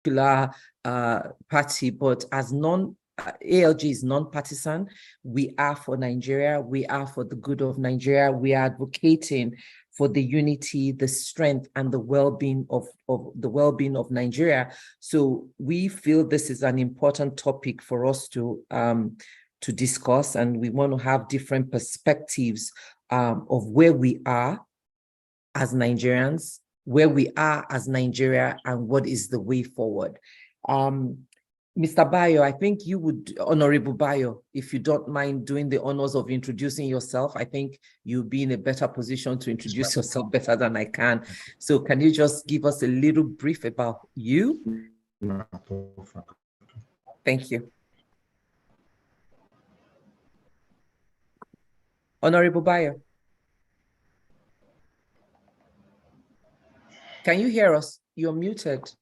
particular party, but as ALG is non-partisan. We are for Nigeria. We are for the good of Nigeria. We are advocating for the unity, the strength, and the well-being of Nigeria. So we feel this is an important topic for us to discuss, and we want to have different perspectives of where we are as Nigerians, where we are as Nigeria, and what is the way forward. Mr. Bayo, I think you would, Honorable Bayo, if you don't mind doing the honors of introducing yourself, I think you'll be in a better position to introduce yourself better than I can. So can you just give us a little brief about you? Thank you. Honorable Bayo. Can you hear us? You're muted.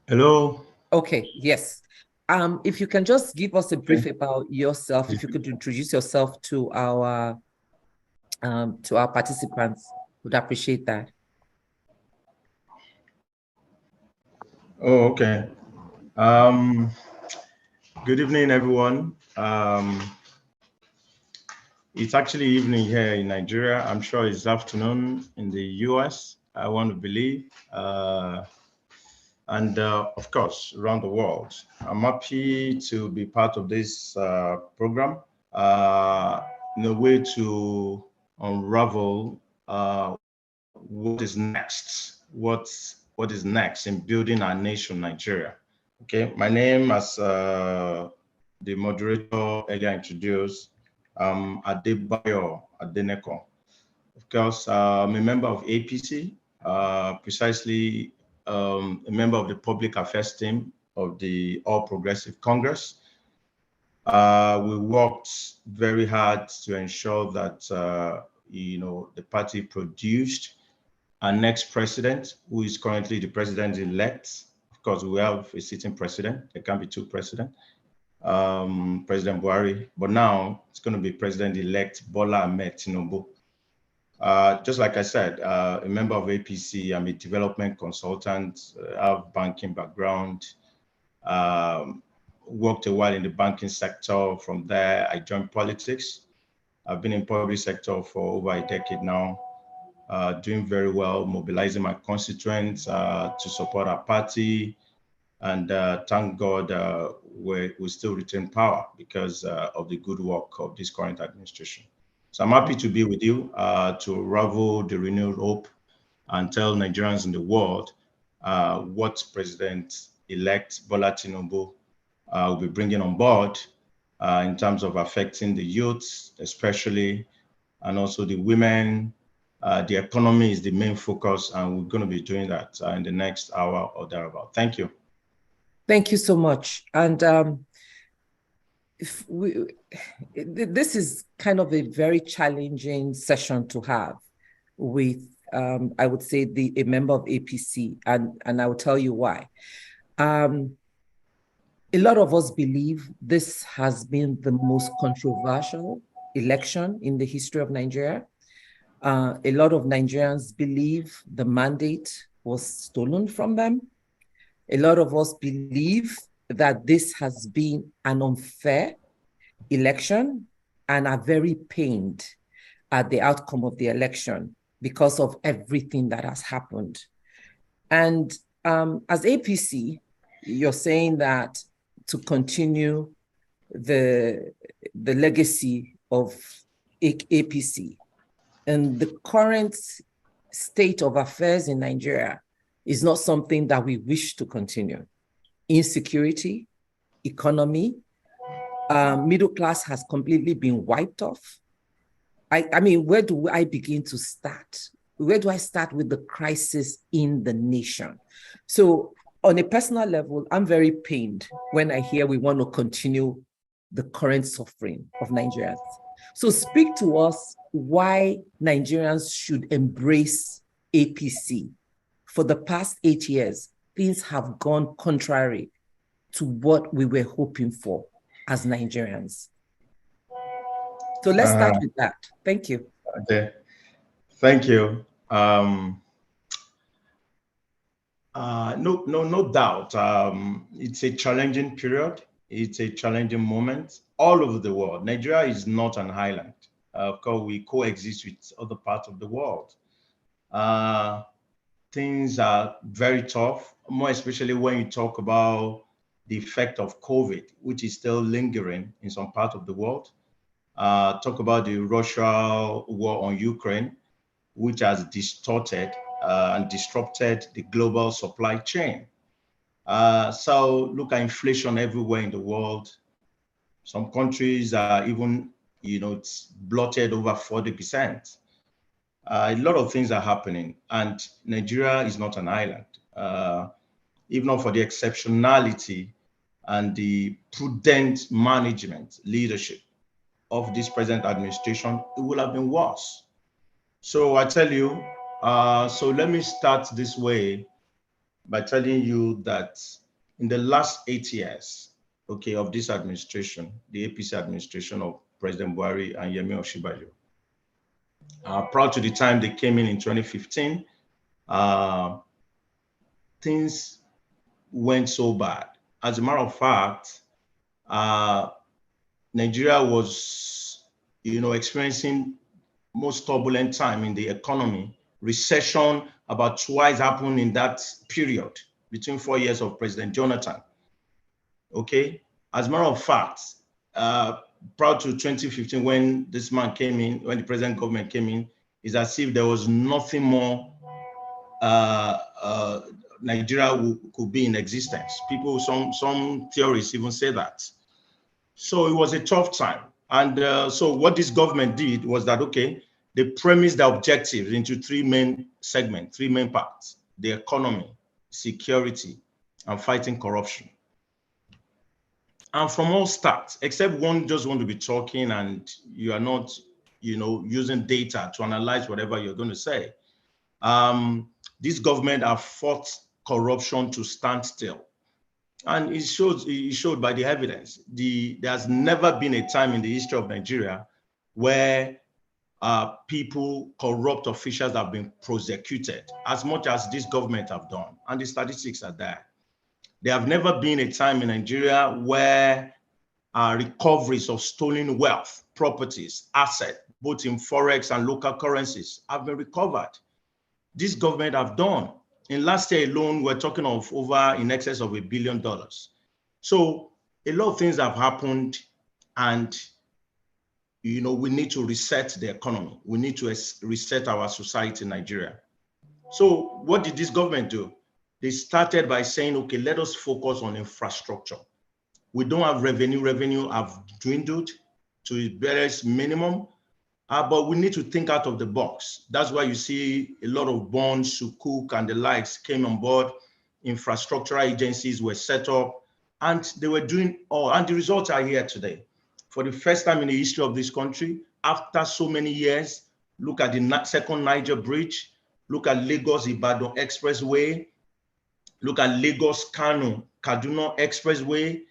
Hello. Okay, yes. If you can just give us a brief about yourself, if you could introduce yourself to our participants, would appreciate that. Oh, okay. Good evening, everyone. It's actually evening here in Nigeria. I'm sure it's afternoon in the US, I want to believe. And of course, around the world. I'm happy to be part of this program in a way to unravel what is next, what is next in building our nation, Nigeria. Okay, my name, as the moderator earlier introduced, Bayo Adenekan. Of course, I'm a member of APC, precisely a member of the public affairs team of the All Progressive Congress. We worked very hard to ensure that the party produced our next president, who is currently the president-elect. Of course, we have a sitting president. There can't be two presidents. President Buhari, but now it's going to be President-elect Bola Ahmed Tinubu. Just like I said, a member of APC, I'm a development consultant, I have banking background, worked a while in the banking sector. From there, I joined politics. I've been in public sector for over a decade now, doing very well, mobilizing my constituents to support our party. And thank God we still retain power because of the good work of this current administration. So I'm happy to be with you to unravel the renewed hope and tell Nigerians in the world what President-elect Bola Tinubu will be bringing on board in terms of affecting the youths, especially, and also the women. The economy is the main focus, and we're going to be doing that in the next hour or thereabout. Thank you. Thank you so much. And this is kind of a very challenging session to have with, I would say, a member of APC, and I will tell you why. A lot of us believe this has been the most controversial election in the history of Nigeria. A lot of Nigerians believe the mandate was stolen from them. A lot of us believe that this has been an unfair election and are very pained at the outcome of the election because of everything that has happened. And as APC, you're saying that to continue the legacy of APC and the current state of affairs in Nigeria is not something that we wish to continue. Insecurity, economy, middle class has completely been wiped off. I mean, where do I begin to start? Where do I start with the crisis in the nation? So on a personal level, I'm very pained when I hear we want to continue the current suffering of Nigerians. So speak to us why Nigerians should embrace APC. For the past 8 years, things have gone contrary to what we were hoping for as Nigerians. So let's start with that. Thank you. Okay. Thank you. No doubt. It's a challenging period. It's a challenging moment all over the world. Nigeria is not an island. Of course, we coexist with other parts of the world. Uh, Things are very tough, more especially when you talk about the effect of COVID, which is still lingering in some part of the world. Talk about the Russia war on Ukraine, which has distorted and disrupted the global supply chain. So look at inflation everywhere in the world. Some countries are even, it's blotted over 40%. A lot of things are happening, and Nigeria is not an island. If not for the exceptionality and the prudent management leadership of this present administration, it would have been worse. So I tell you, so let me start this way by telling you that in the last 8 years, okay, of this administration, the APC administration of President Buhari and Yemi Osinbajo, prior to the time they came in 2015, things went so bad. As a matter of fact, Nigeria was, experiencing most turbulent time in the economy. Recession about twice happened in that period between 4 years of President Jonathan. Okay, as a matter of fact, prior to 2015, when this man came in, when the present government came in, it's as if there was nothing more Nigeria could be in existence. People, some theorists even say that. So it was a tough time. And so what this government did was that, okay, they premised the objectives into three main segments, three main parts: the economy, security, and fighting corruption. And from all starts, except one just want to be talking and you are not, using data to analyze whatever you're going to say. This government have fought corruption to stand still. And it showed by the evidence. There's never been a time in the history of Nigeria where corrupt officials have been prosecuted as much as this government have done. And the statistics are there. There have never been a time in Nigeria where recoveries of stolen wealth, properties, assets, both in forex and local currencies, have been recovered. This government have done. In last year alone, we're talking of over in excess of $1 billion. So a lot of things have happened, and we need to reset the economy. We need to reset our society in Nigeria. So what did this government do? They started by saying, okay, let us focus on infrastructure. We don't have revenue. Revenue have dwindled to its barest minimum. But we need to think out of the box. That's why you see a lot of bonds, Sukuk and the likes came on board. Infrastructural agencies were set up, and they were doing all. And the results are here today. For the first time in the history of this country, after so many years, look at the second Niger Bridge, look at Lagos-Ibadan Expressway, look at Lagos-Kano-Kaduna Expressway,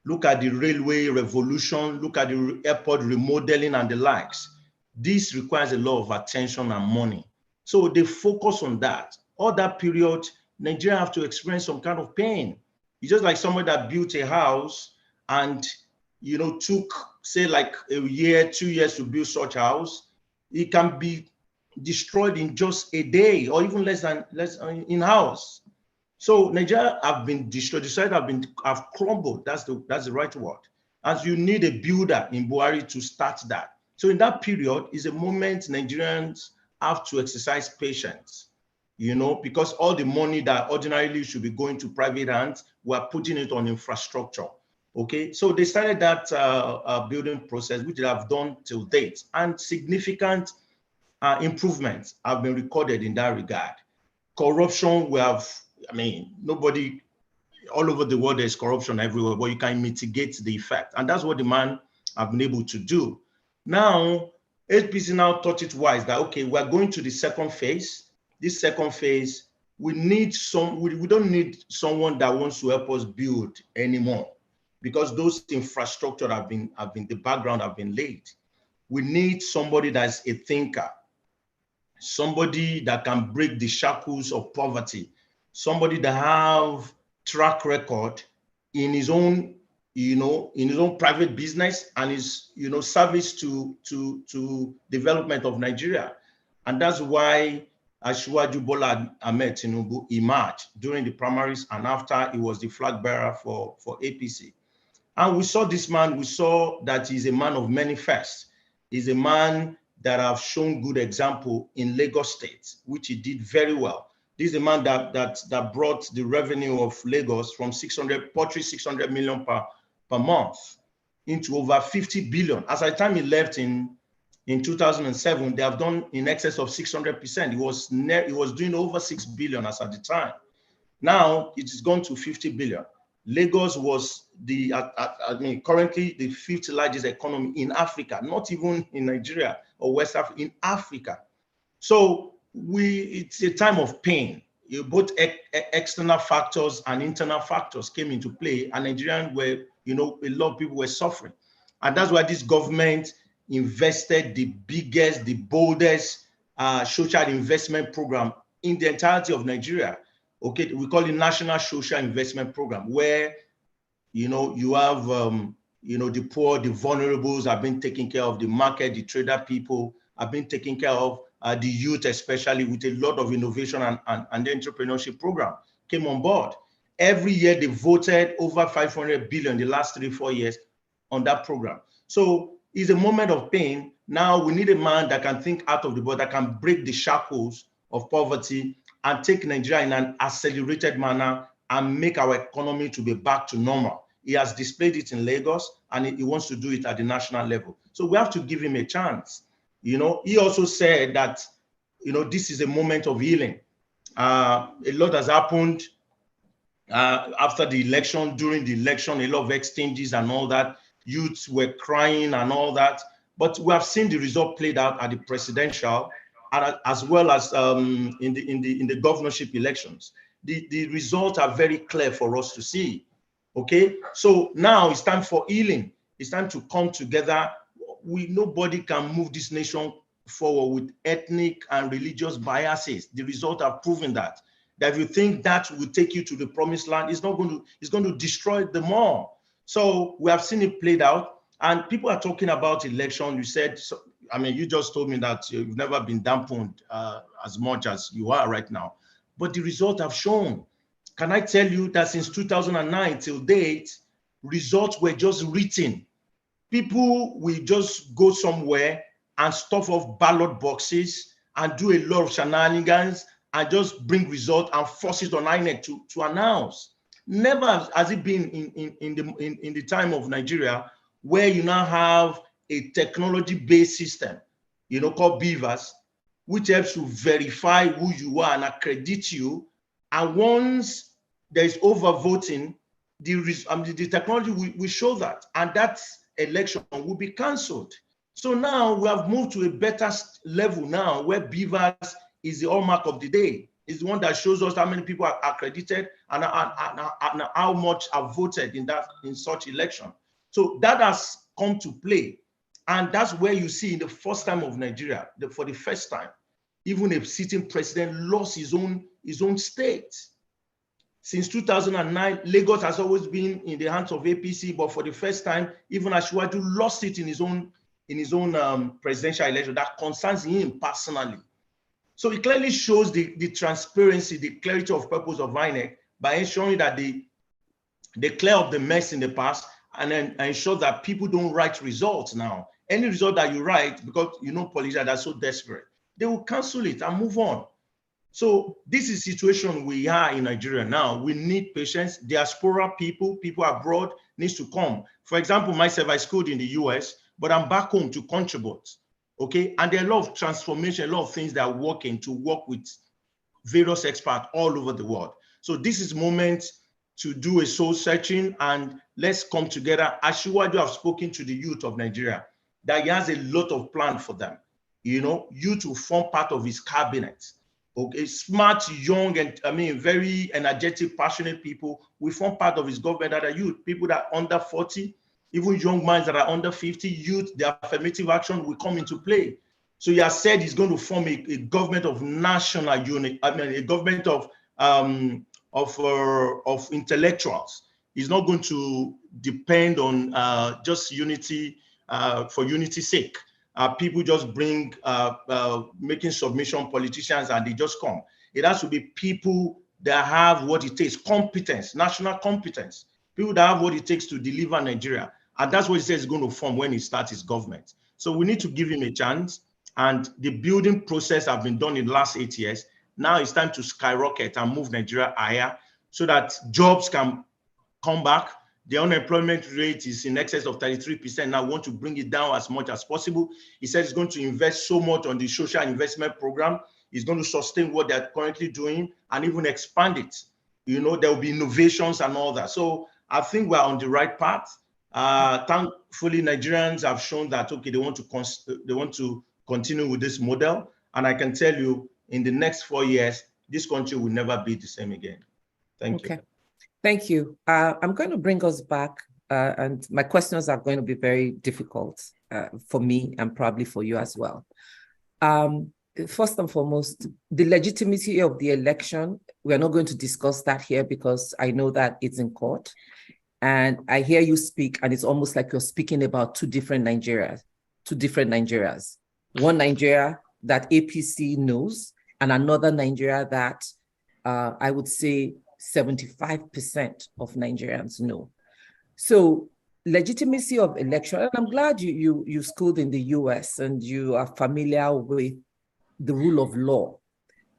look at the railway revolution, look at the airport remodeling and the likes. This requires a lot of attention and money. So they focus on that. All that period, Nigeria have to experience some kind of pain. It's just like someone that built a house and took, say, like a year, 2 years to build such a house. It can be destroyed in just a day or even less in house. So Nigeria have been destroyed. The side have crumbled. That's the right word. As you need a builder in Buhari to start that. So in that period is a moment Nigerians have to exercise patience, because all the money that ordinarily should be going to private hands, we're putting it on infrastructure. Okay, so they started that building process, which they have done till date, and significant improvements have been recorded in that regard. Corruption, nobody, all over the world, there's corruption everywhere, but you can mitigate the effect. And that's what the man have been able to do. Now, APC now thought it wise that, okay, we're going to the second phase. This second phase, we don't need someone that wants to help us build anymore, because those infrastructure the background have been laid. We need somebody that's a thinker, somebody that can break the shackles of poverty, somebody that have track record in his own, in his own private business and his, service to development of Nigeria. And that's why Asiwaju Bola Ahmed Tinubu emerged during the primaries, and after he was the flag bearer for APC. And we saw this man, we saw that he's a man of many firsts. He's a man that have shown good example in Lagos State, which he did very well. This is a man that brought the revenue of Lagos from 600 million per month into over 50 billion. As at the time he left in 2007, they have done in excess of 600%. He was doing over 6 billion as at the time. Now it has gone to 50 billion. Lagos was currently the 5th largest economy in Africa, not even in Nigeria or West Africa, in Africa. So it's a time of pain. Both external factors and internal factors came into play, and Nigerians were, a lot of people were suffering. And that's why this government invested the biggest, the boldest social investment program in the entirety of Nigeria. Okay, we call it National Social Investment Program, where, you have, the poor, the vulnerables have been taken care of, the market, the trader people have been taken care of, the youth, especially with a lot of innovation and the entrepreneurship program came on board. Every year they voted over 500 billion the last 3-4 years on that program. So it's a moment of pain. Now we need a man that can think out of the box, that can break the shackles of poverty and take Nigeria in an accelerated manner and make our economy to be back to normal. He has displayed it in Lagos, and he wants to do it at the national level. So we have to give him a chance. He also said that, this is a moment of healing. A lot has happened after the election, during the election, a lot of exchanges and all that. Youths were crying and all that. But we have seen the result played out at the presidential, as well as in the governorship elections. The results are very clear for us to see. Okay, so now it's time for healing. It's time to come together. Nobody can move this nation forward with ethnic and religious biases. The results have proven that if you think that will take you to the promised land, it's going to destroy them all. So we have seen it played out, and people are talking about election. You said, you just told me that you've never been dampened as much as you are right now, but the results have shown. Can I tell you that since 2009 till date, results were just written. People will just go somewhere and stuff off ballot boxes and do a lot of shenanigans and just bring results and force it on INEC to announce. Never has it been in the time of Nigeria, where you now have a technology-based system, called Beavers, which helps to verify who you are and accredit you. And once there is overvoting, the technology will show that, and that election will be cancelled. So now we have moved to a better level now, where Beavers is the hallmark of the day. It's the one that shows us how many people are accredited and how much are voted in such election. So that has come to play. And that's where you see in the first time of Nigeria, for the first time, even a sitting president lost his own state. Since 2009, Lagos has always been in the hands of APC, but for the first time, even Asiwaju lost it in his own presidential election that concerns him personally. So it clearly shows the transparency, the clarity of purpose of INEC by ensuring that they clear up the mess in the past and then ensure that people don't write results now. Any result that you write, because politicians are so desperate, they will cancel it and move on. So this is the situation we are in Nigeria now. We need patience. Diaspora people abroad needs to come. For example, myself, I schooled in the US, but I'm back home to contribute. Okay, and there are a lot of transformation, a lot of things that are working to work with various experts all over the world. So this is moment to do a soul searching, and let's come together. Asiwaju have spoken to the youth of Nigeria that he has a lot of plans for them. Youth will form part of his cabinet. Okay, smart, young, and very energetic, passionate people will form part of his government that are youth, people that are under 40, even young minds that are under 50, youth, their affirmative action will come into play. So he has said he's going to form a government of national unity. I mean, a government of intellectuals. He's not going to depend on just unity for unity's sake. People just bring making submission politicians and they just come. It has to be people that have what it takes, competence, national competence, people that have what it takes to deliver Nigeria. And that's what he says he's going to form when he starts his government. So we need to give him a chance. And the building process has been done in the last 8 years. Now it's time to skyrocket and move Nigeria higher so that jobs can come back. The unemployment rate is in excess of 33%. Now we want to bring it down as much as possible. He said he's going to invest so much on the social investment program. He's going to sustain what they're currently doing and even expand it. You know, there will be innovations and all that. So I think we're on the right path. Thankfully, Nigerians have shown that, okay, they want to continue with this model. And I can tell you, in the next 4 years, this country will never be the same again. Thank you. Thank you. I'm going to bring us back, and my questions are going to be very difficult for me and probably for you as well. First and foremost, the legitimacy of the election, we're not going to discuss that here because I know that it's in court. And I hear you speak, and it's almost like you're speaking about two different Nigerias. One Nigeria that APC knows, and another Nigeria that I would say 75% of Nigerians know. So legitimacy of election, and I'm glad you schooled in the US and you are familiar with the rule of law.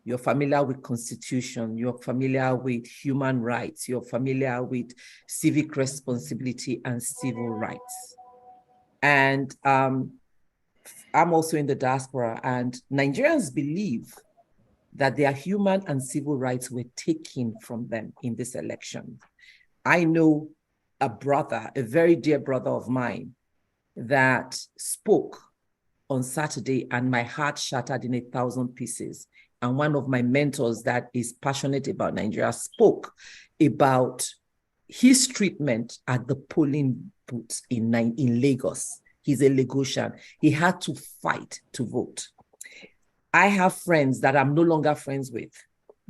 You're familiar with constitution, you're familiar with human rights, you're familiar with civic responsibility and civil rights. And I'm also in the diaspora, and Nigerians believe that their human and civil rights were taken from them in this election. I know a brother, a very dear brother of mine, that spoke on Saturday, and my heart shattered in 1,000 pieces. And one of my mentors that is passionate about Nigeria spoke about his treatment at the polling booth in Lagos. He's a Lagosian. He had to fight to vote. I have friends that I'm no longer friends with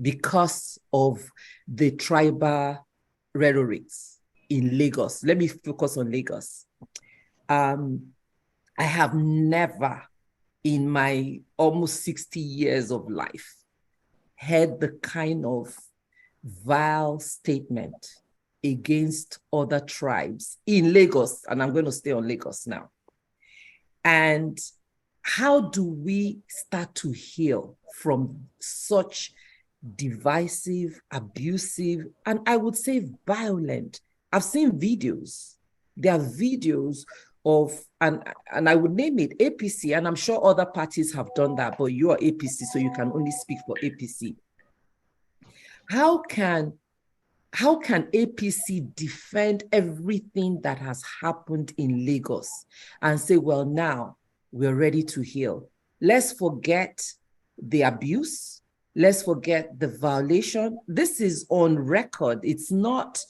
because of the tribal rhetorics in Lagos. Let me focus on Lagos. I have never in my almost 60 years of life heard the kind of vile statement against other tribes in Lagos, and I'm going to stay on Lagos now. And how do we start to heal from such divisive, abusive, and I would say violent? I've seen videos. There are videos of, and I would name it APC, and I'm sure other parties have done that, but you are APC, so you can only speak for APC. How can APC defend everything that has happened in Lagos and say, well, now we're ready to heal? Let's forget the abuse. Let's forget the violation. This is on record. It's not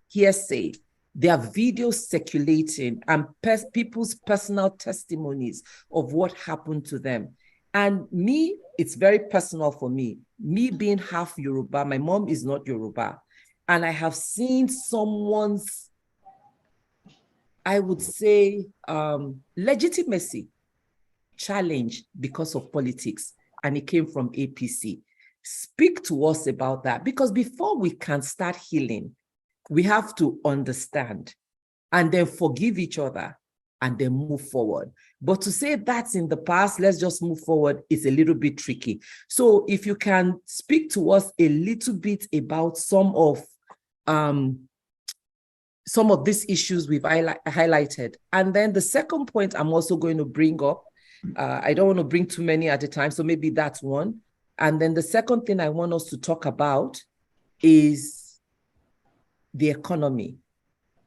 hearsay. There are videos circulating and people's personal testimonies of what happened to them. And me, it's very personal for me. Me being half Yoruba, my mom is not Yoruba. And I have seen someone's, I would say, legitimacy challenged because of politics. And it came from APC. Speak to us about that, because before we can start healing, we have to understand and then forgive each other and then move forward. But to say that's in the past, let's just move forward, is a little bit tricky. So if you can speak to us a little bit about some of these issues we've highlighted. And then the second point I'm also going to bring up, I don't want to bring too many at a time, so maybe that's one. And then the second thing I want us to talk about is the economy.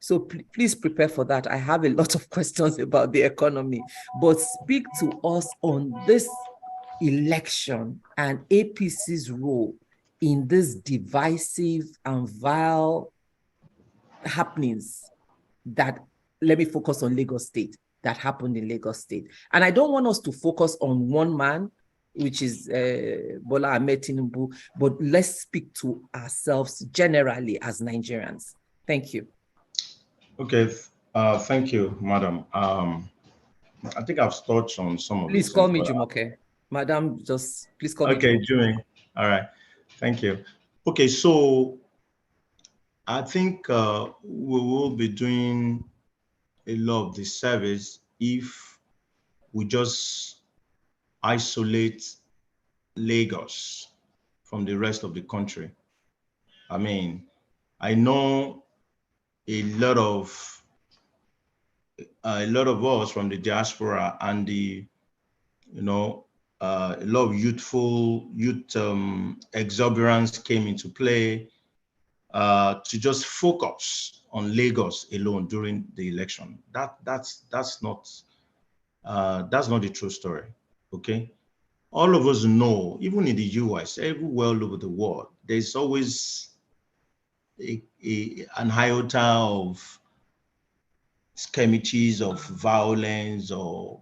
So please prepare for that. I have a lot of questions about the economy, but speak to us on this election and APC's role in this divisive and vile happenings that, let me focus on Lagos State, that happened in Lagos State. And I don't want us to focus on one man, which is Bola Ahmed Tinubu, but let's speak to ourselves generally as Nigerians. Thank you. Okay, thank you, madam. I think I've touched on some of Please these call things. me Jumoke. Madam, just please call me Okay, Jumoke. Jimmy. All right, thank you. Okay, so I think we will be doing a lot of this service if we just isolate Lagos from the rest of the country. I mean, I know a lot of us from the diaspora and the, a lot of youth exuberance came into play to just focus on Lagos alone during the election. That's not the true story. Okay, all of us know, even in the US, everywhere all over the world, there's always an iota of skirmishes, of violence, or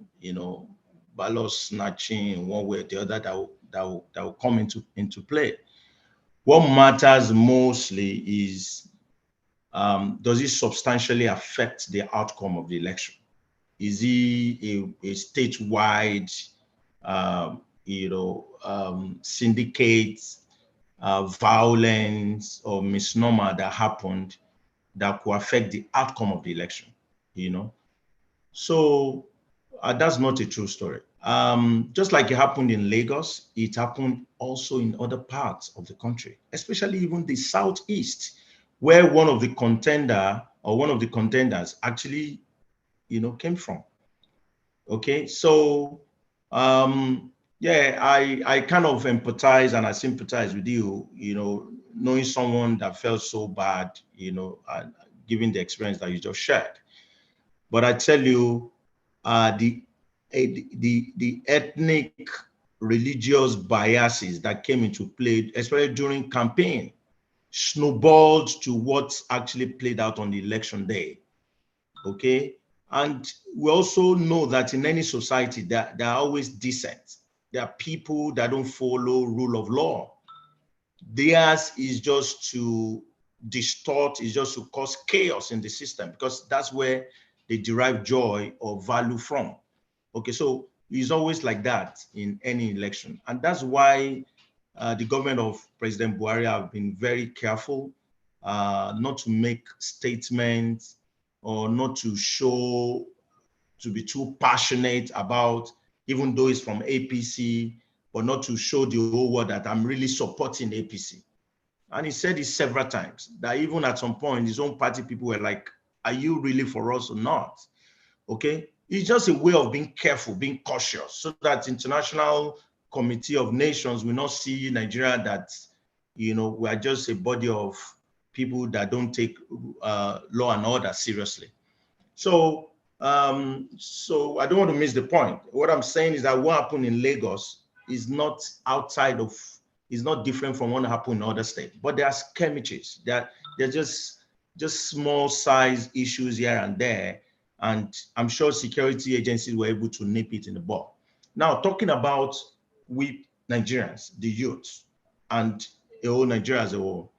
ballot snatching in one way or the other that will come into play. What matters mostly is, does it substantially affect the outcome of the election? Is he a statewide, syndicate, violence or misnomer that happened that could affect the outcome of the election? So that's not a true story. Just like it happened in Lagos, it happened also in other parts of the country, especially even the Southeast, where one of the contenders actually, came from. Okay, so yeah, I kind of empathize and I sympathize with you, knowing someone that felt so bad, given the experience that you just shared. But I tell you, the ethnic religious biases that came into play, especially during campaign, snowballed to what actually played out on the election day. Okay, and we also know that in any society there are always dissent. There are people that don't follow rule of law. Theirs is just to distort, is just to cause chaos in the system, because that's where they derive joy or value from. Okay, so it's always like that in any election. And that's why the government of President Buhari have been very careful not to make statements or not to be too passionate about, even though it's from APC, but not to show the whole world that I'm really supporting APC. And he said it several times, that even at some point, his own party people were like, are you really for us or not? Okay, it's just a way of being careful, being cautious, so that International Committee of Nations will not see Nigeria that, we are just a body of people that don't take law and order seriously. So, so I don't want to miss the point. What I'm saying is that what happened in Lagos is not different from what happened in other states, but there are skirmishes. They're just small size issues here and there. And I'm sure security agencies were able to nip it in the bud. Now, talking about we Nigerians, the youth, and the whole Nigeria as a whole,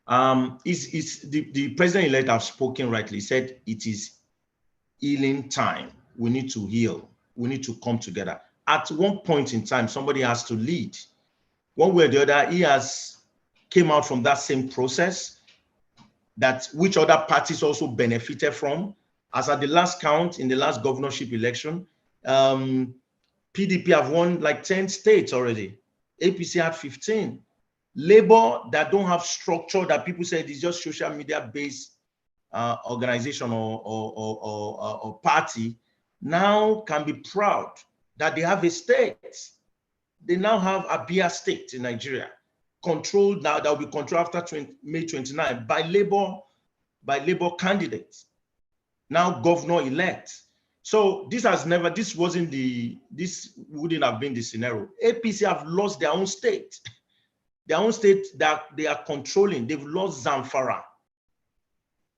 the president-elect have spoken rightly. He said it is healing time. We need to heal. We need to come together. At one point in time, somebody has to lead. One way or the other, he has came out from that same process, that which other parties also benefited from. As at the last count in the last governorship election, PDP have won like 10 states already. APC had 15. Labour, that don't have structure, that people said is just social media based organization or party, now can be proud that they have a state. They now have a Abia state in Nigeria, controlled now, that will be controlled after May 29 by Labour candidates, now governor-elect. So this wouldn't have been the scenario. APC have lost their own state that they are controlling. They've lost Zamfara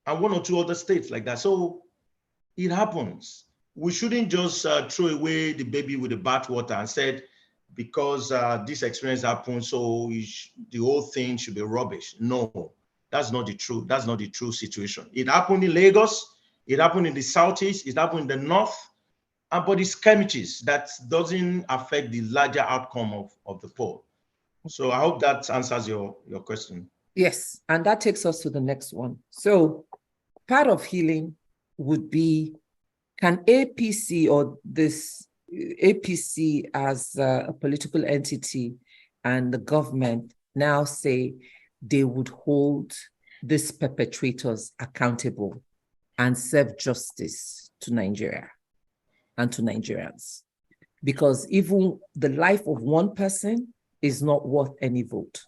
and one or two other states like that. So It happens. We shouldn't just throw away the baby with the bathwater and said, because this experience happened, so the whole thing should be rubbish. No, that's not the truth. That's not the true situation. It happened in Lagos. It happened in the Southeast. It happened in the North. But it's skirmishes that doesn't affect the larger outcome of the poll. So I hope that answers your question. Yes, and that takes us to the next one. So part of healing would be, can APC or this APC as a political entity and the government now say they would hold these perpetrators accountable and serve justice to Nigeria and to Nigerians? Because even the life of one person is not worth any vote.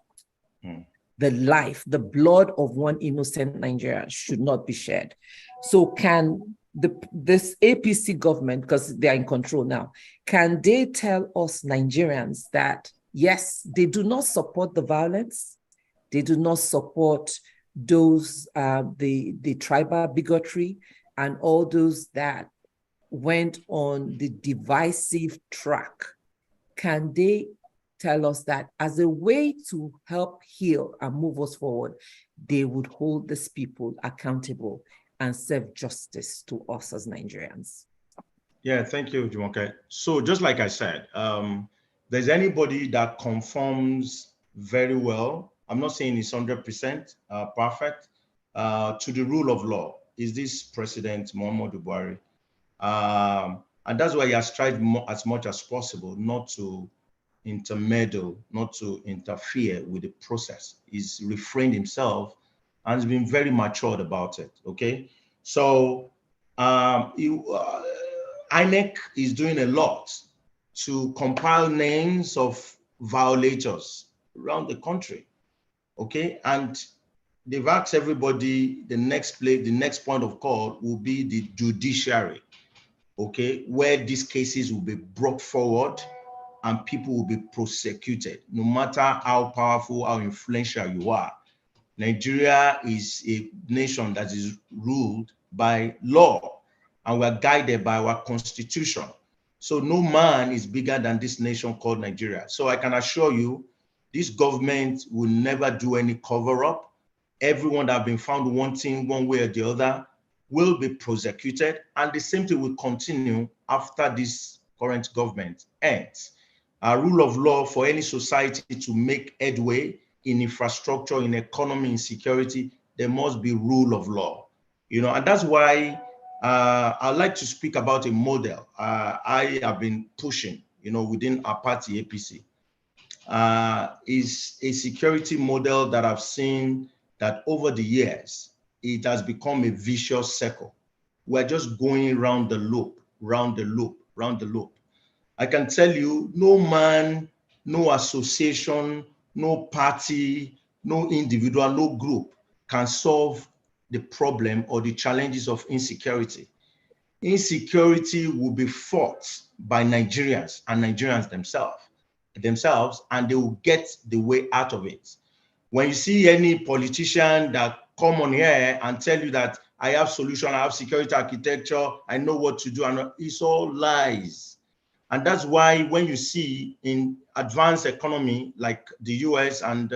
The life, the blood of one innocent Nigerian should not be shed. So can this APC government, because they are in control now, can they tell us Nigerians that, yes, they do not support the violence, they do not support those, the tribal bigotry and all those that went on the divisive track? Can they tell us that as a way to help heal and move us forward, they would hold these people accountable and serve justice to us as Nigerians? Yeah, thank you, Jumoke. So just like I said, there's anybody that conforms very well, I'm not saying it's 100% perfect, to the rule of law, is this President Muhammadu Buhari. And that's why he has tried as much as possible not to intermeddle, not to interfere with the process. He's refrained himself and has been very matured about it, okay? So INEC is doing a lot to compile names of violators around the country, okay? And they've asked everybody, the next point of call will be the judiciary, okay, where these cases will be brought forward and people will be prosecuted, no matter how powerful, how influential you are. Nigeria is a nation that is ruled by law, and we're guided by our constitution. So no man is bigger than this nation called Nigeria. So I can assure you, this government will never do any cover-up. Everyone that have been found wanting one way or the other will be prosecuted, and the same thing will continue after this current government ends. A rule of law for any society to make headway in infrastructure, in economy, in security, there must be rule of law. You know, and that's why I'd like to speak about a model I have been pushing, you know, within our party, APC. Is a security model that I've seen that over the years, it has become a vicious circle. We're just going round the loop, round the loop, round the loop. I can tell you, no man, no association, no party, no individual, no group can solve the problem or the challenges of insecurity. Insecurity will be fought by Nigerians and Nigerians themselves, and they will get the way out of it. When you see any politician that come on here and tell you that I have solution, I have security architecture, I know what to do, and it's all lies. And that's why when you see in advanced economy like the US and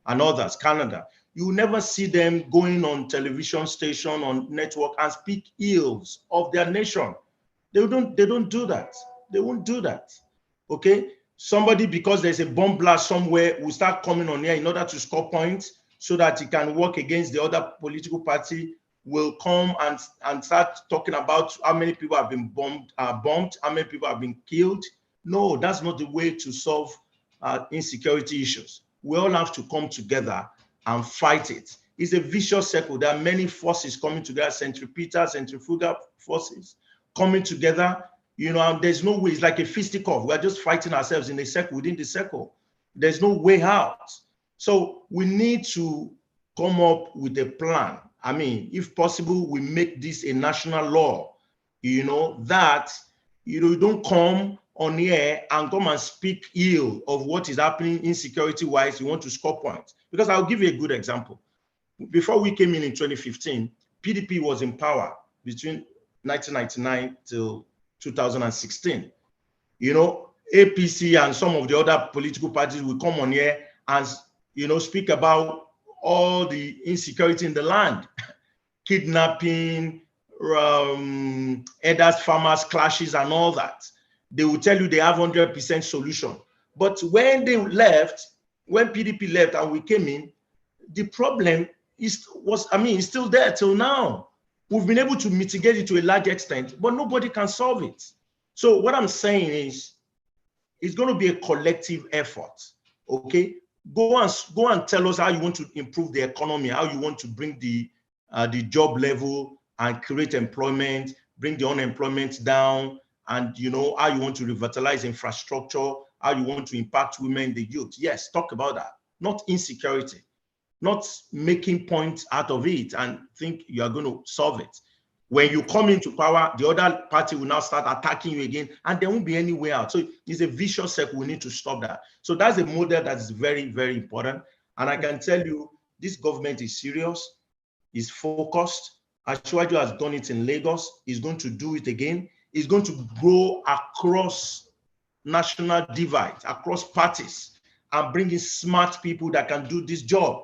others, Canada, you will never see them going on television station, on network and speak ills of their nation. They don't do that. They won't do that, okay? Somebody, because there's a bomb blast somewhere, will start coming on here in order to score points so that he can work against the other political party, will come and start talking about how many people have been bombed, how many people have been killed. No, that's not the way to solve insecurity issues. We all have to come together and fight it. It's a vicious circle. There are many forces coming together, centrifugal forces coming together. You know, and there's no way. It's like a fisticuff. We're just fighting ourselves in a circle, within the circle. There's no way out. So we need to come up with a plan. I mean, if possible, we make this a national law, you know, that, you know, you don't come on here and come and speak ill of what is happening insecurity-wise. You want to score points. Because I'll give you a good example. Before we came in 2015, PDP was in power between 1999 till 2016. You know, APC and some of the other political parties will come on here and, you know, speak about all the insecurity in the land, kidnapping, herders, farmers, clashes, and all that. They will tell you they have 100% solution. But when they left, when PDP left and we came in, the problem is still there till now. We've been able to mitigate it to a large extent, but nobody can solve it. So what I'm saying is, it's going to be a collective effort. Okay, go and tell us how you want to improve the economy, how you want to bring the job level and create employment, bring the unemployment down, and you know how you want to revitalize infrastructure, how you want to impact women, the youth. Yes, talk about that. Not insecurity, not making points out of it and think you are going to solve it. When you come into power, the other party will now start attacking you again, and there won't be any way out. So it's a vicious circle. We need to stop that. So that's a model that is very, very important. And I can tell you, this government is serious, is focused. Asiwaju has done it in Lagos. He's going to do it again. He's going to go across national divides, across parties, and bring in smart people that can do this job.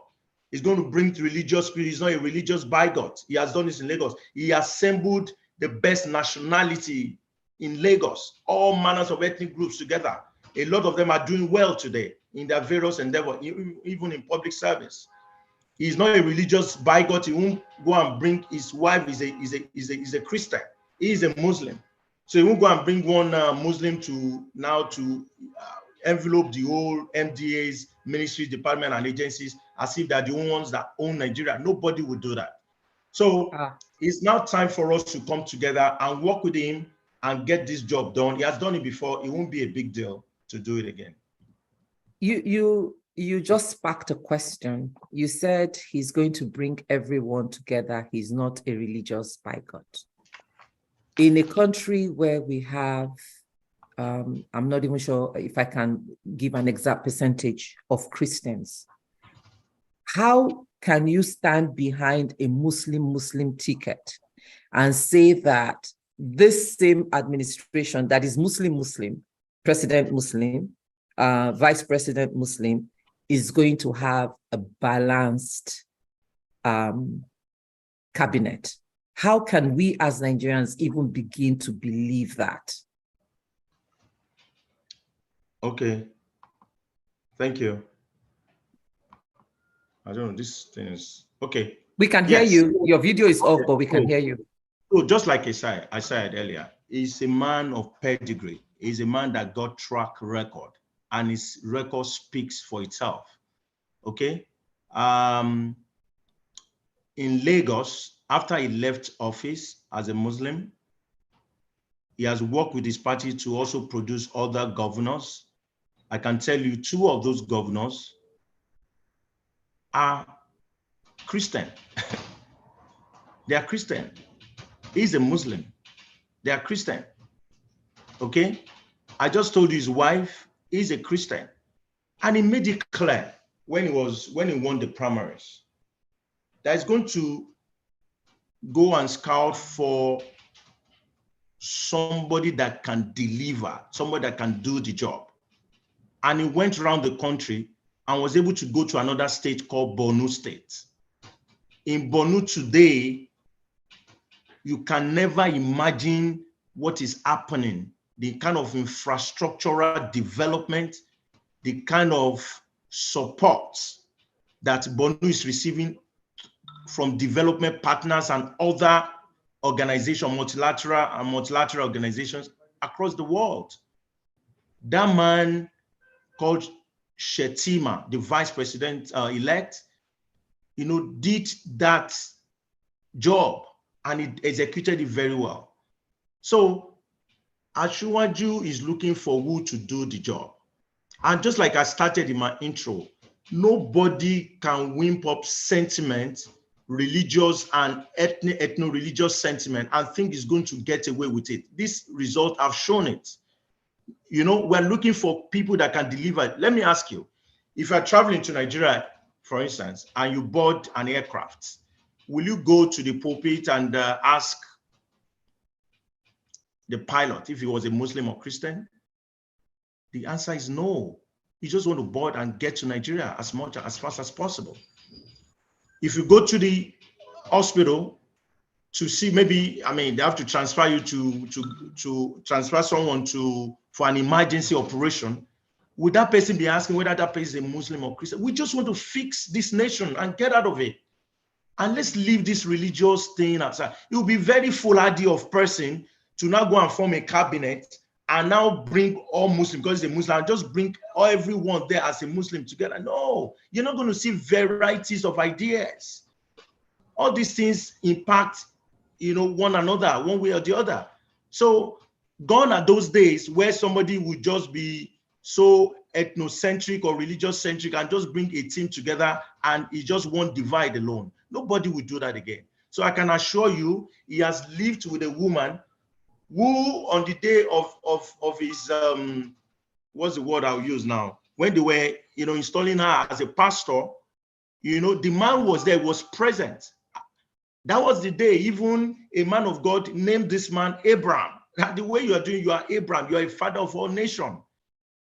He's going to bring religious spirit. He's not a religious bigot. He has done this in Lagos. He assembled the best nationality in Lagos, all manners of ethnic groups together. A lot of them are doing well today in their various endeavors, even in public service. He's not a religious bigot. He won't go and bring his wife is a Christian. He is a Muslim. So he won't go and bring one Muslim to envelope the whole MDAs, ministries, department, and agencies as if they're the only ones that own Nigeria. Nobody would do that. So it's now time for us to come together and work with him and get this job done. He has done it before. It won't be a big deal to do it again. You just sparked a question. You said he's going to bring everyone together. He's not a religious bigot. In a country where we have, I'm not even sure if I can give an exact percentage of Christians, how can you stand behind a Muslim ticket and say that this same administration that is Muslim, President Muslim, Vice President Muslim, is going to have a balanced cabinet? How can we as Nigerians even begin to believe that? Okay, thank you. I don't know, this thing is, okay. We can hear you. Your video is off, but we can hear you. So just like I said earlier, he's a man of pedigree. He's a man that got track record, and his record speaks for itself, okay? In Lagos, after he left office as a Muslim, he has worked with his party to also produce other governors. I can tell you 2 of those governors are Christian. They are Christian. He's a Muslim. They are Christian. Okay? I just told you his wife is a Christian. And he made it clear when he won the primaries that he's going to go and scout for somebody that can deliver, somebody that can do the job. And he went around the country and was able to go to another state called Borno State. In Borno today, you can never imagine what is happening, the kind of infrastructural development, the kind of support that Borno is receiving from development partners and other organizations, multilateral organizations across the world. That man called Shetima, the vice president elect, did that job and he executed it very well. So Asiwaju is looking for who to do the job. And just like I started in my intro, nobody can wimp up sentiment, religious and ethno-religious sentiment, and think is going to get away with it. These results have shown it. We're looking for people that can deliver. Let me ask you, if you're traveling to Nigeria, for instance, and you board an aircraft, will you go to the pulpit and ask the pilot if he was a Muslim or Christian? The answer is no. You just want to board and get to Nigeria as fast as possible. If you go to the hospital to see, maybe, I mean, they have to transfer you to transfer someone for an emergency operation. Would that person be asking whether that person is a Muslim or Christian? We just want to fix this nation and get out of it. And let's leave this religious thing aside. It will be very foolhardy of person to now go and form a cabinet and now bring all Muslims, because it's a Muslim, and just bring everyone there as a Muslim together. No, you're not going to see varieties of ideas. All these things impact, one another, one way or the other. So gone are those days where somebody would just be so ethnocentric or religious centric and just bring a team together and it just won't divide alone. Nobody will do that again. So I can assure you, he has lived with a woman who, on the day of his what's the word I'll use now, when they were installing her as a pastor, the man was there, was present. That was the day even a man of God named this man Abraham. The way you are doing, you are Abraham, you are a father of all nations.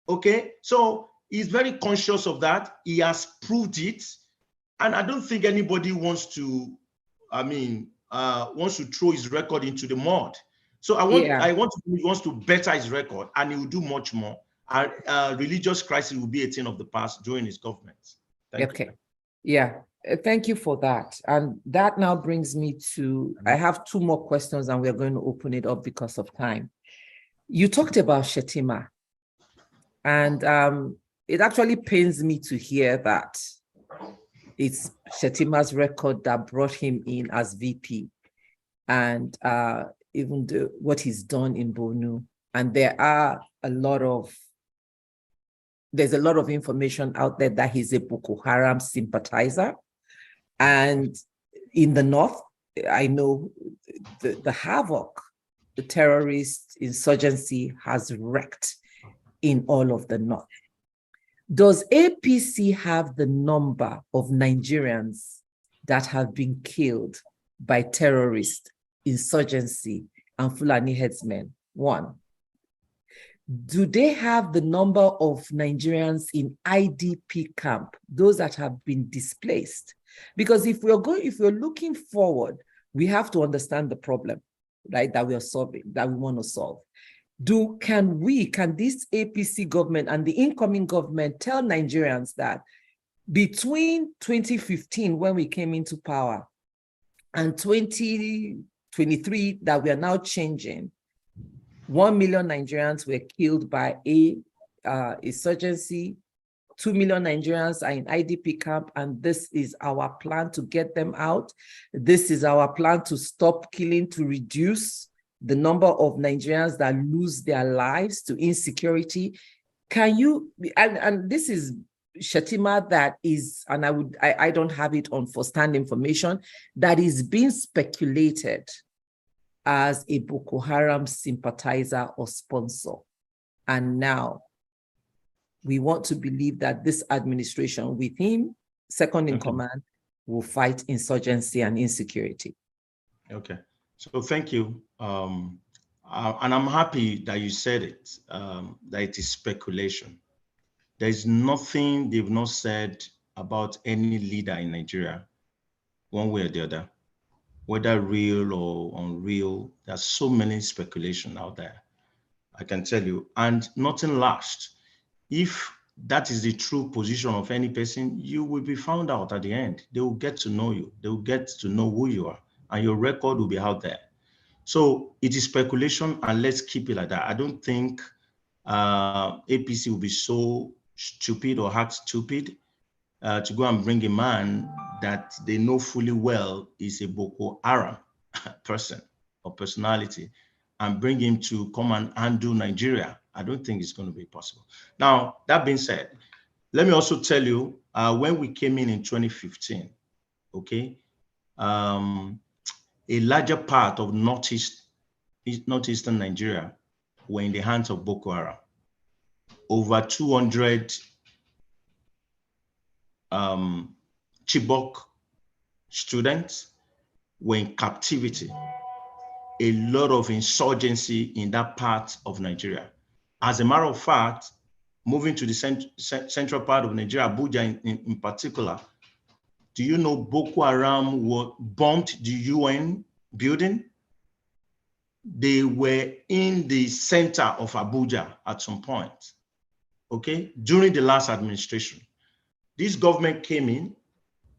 Okay, so he's very conscious of that. He has proved it, and I don't think anybody wants to, wants to throw his record into the mud. So I want he wants to better his record, and he will do much more. Religious crisis will be a thing of the past during his government. Thank you. Yeah, thank you for that. And that now brings me to, I have two more questions, and we're going to open it up because of time. You talked about Shettima. And it actually pains me to hear that it's Shettima's record that brought him in as VP, and even what he's done in Borno. And there's a lot of information out there that he's a Boko Haram sympathizer. And in the north, I know the havoc the terrorist insurgency has wreaked in all of the north. Does APC have the number of Nigerians that have been killed by terrorist insurgency and Fulani headsmen? One. Do they have the number of Nigerians in IDP camp, those that have been displaced? Because if we're looking forward, we have to understand the problem, right, that we are solving, that we want to solve. Can this APC government and the incoming government tell Nigerians that between 2015, when we came into power, and 2023, that we are now changing, 1 million Nigerians were killed by insurgency, 2 million Nigerians are in IDP camp, and this is our plan to get them out. This is our plan to stop killing, to reduce the number of Nigerians that lose their lives to insecurity. Can you, and this is Shettima that is, and I don't have it on first-hand information, that is being speculated as a Boko Haram sympathizer or sponsor. And now we want to believe that this administration with him, second in command, will fight insurgency and insecurity. Okay, so thank you. And I'm happy that you said it, that it is speculation. There is nothing they've not said about any leader in Nigeria, one way or the other, whether real or unreal. There's so many speculation out there, I can tell you, and nothing lasts. If that is the true position of any person, you will be found out at the end. They will get to know you. They will get to know who you are, and your record will be out there. So it is speculation, and let's keep it like that. I don't think APC will be so stupid or act stupid to go and bring a man that they know fully well is a Boko Haram person or personality and bring him to come and undo Nigeria. I don't think it's going to be possible. Now, that being said, let me also tell you, when we came in 2015, okay, a larger part of northeastern Nigeria were in the hands of Boko Haram. Over 200 Chibok students were in captivity a lot of insurgency in that part of Nigeria. As a matter of fact, moving to the central part of Nigeria, Abuja in particular, do you know Boko Haram bombed the UN building? They were in the center of Abuja at some point, okay, during the last administration. This government came in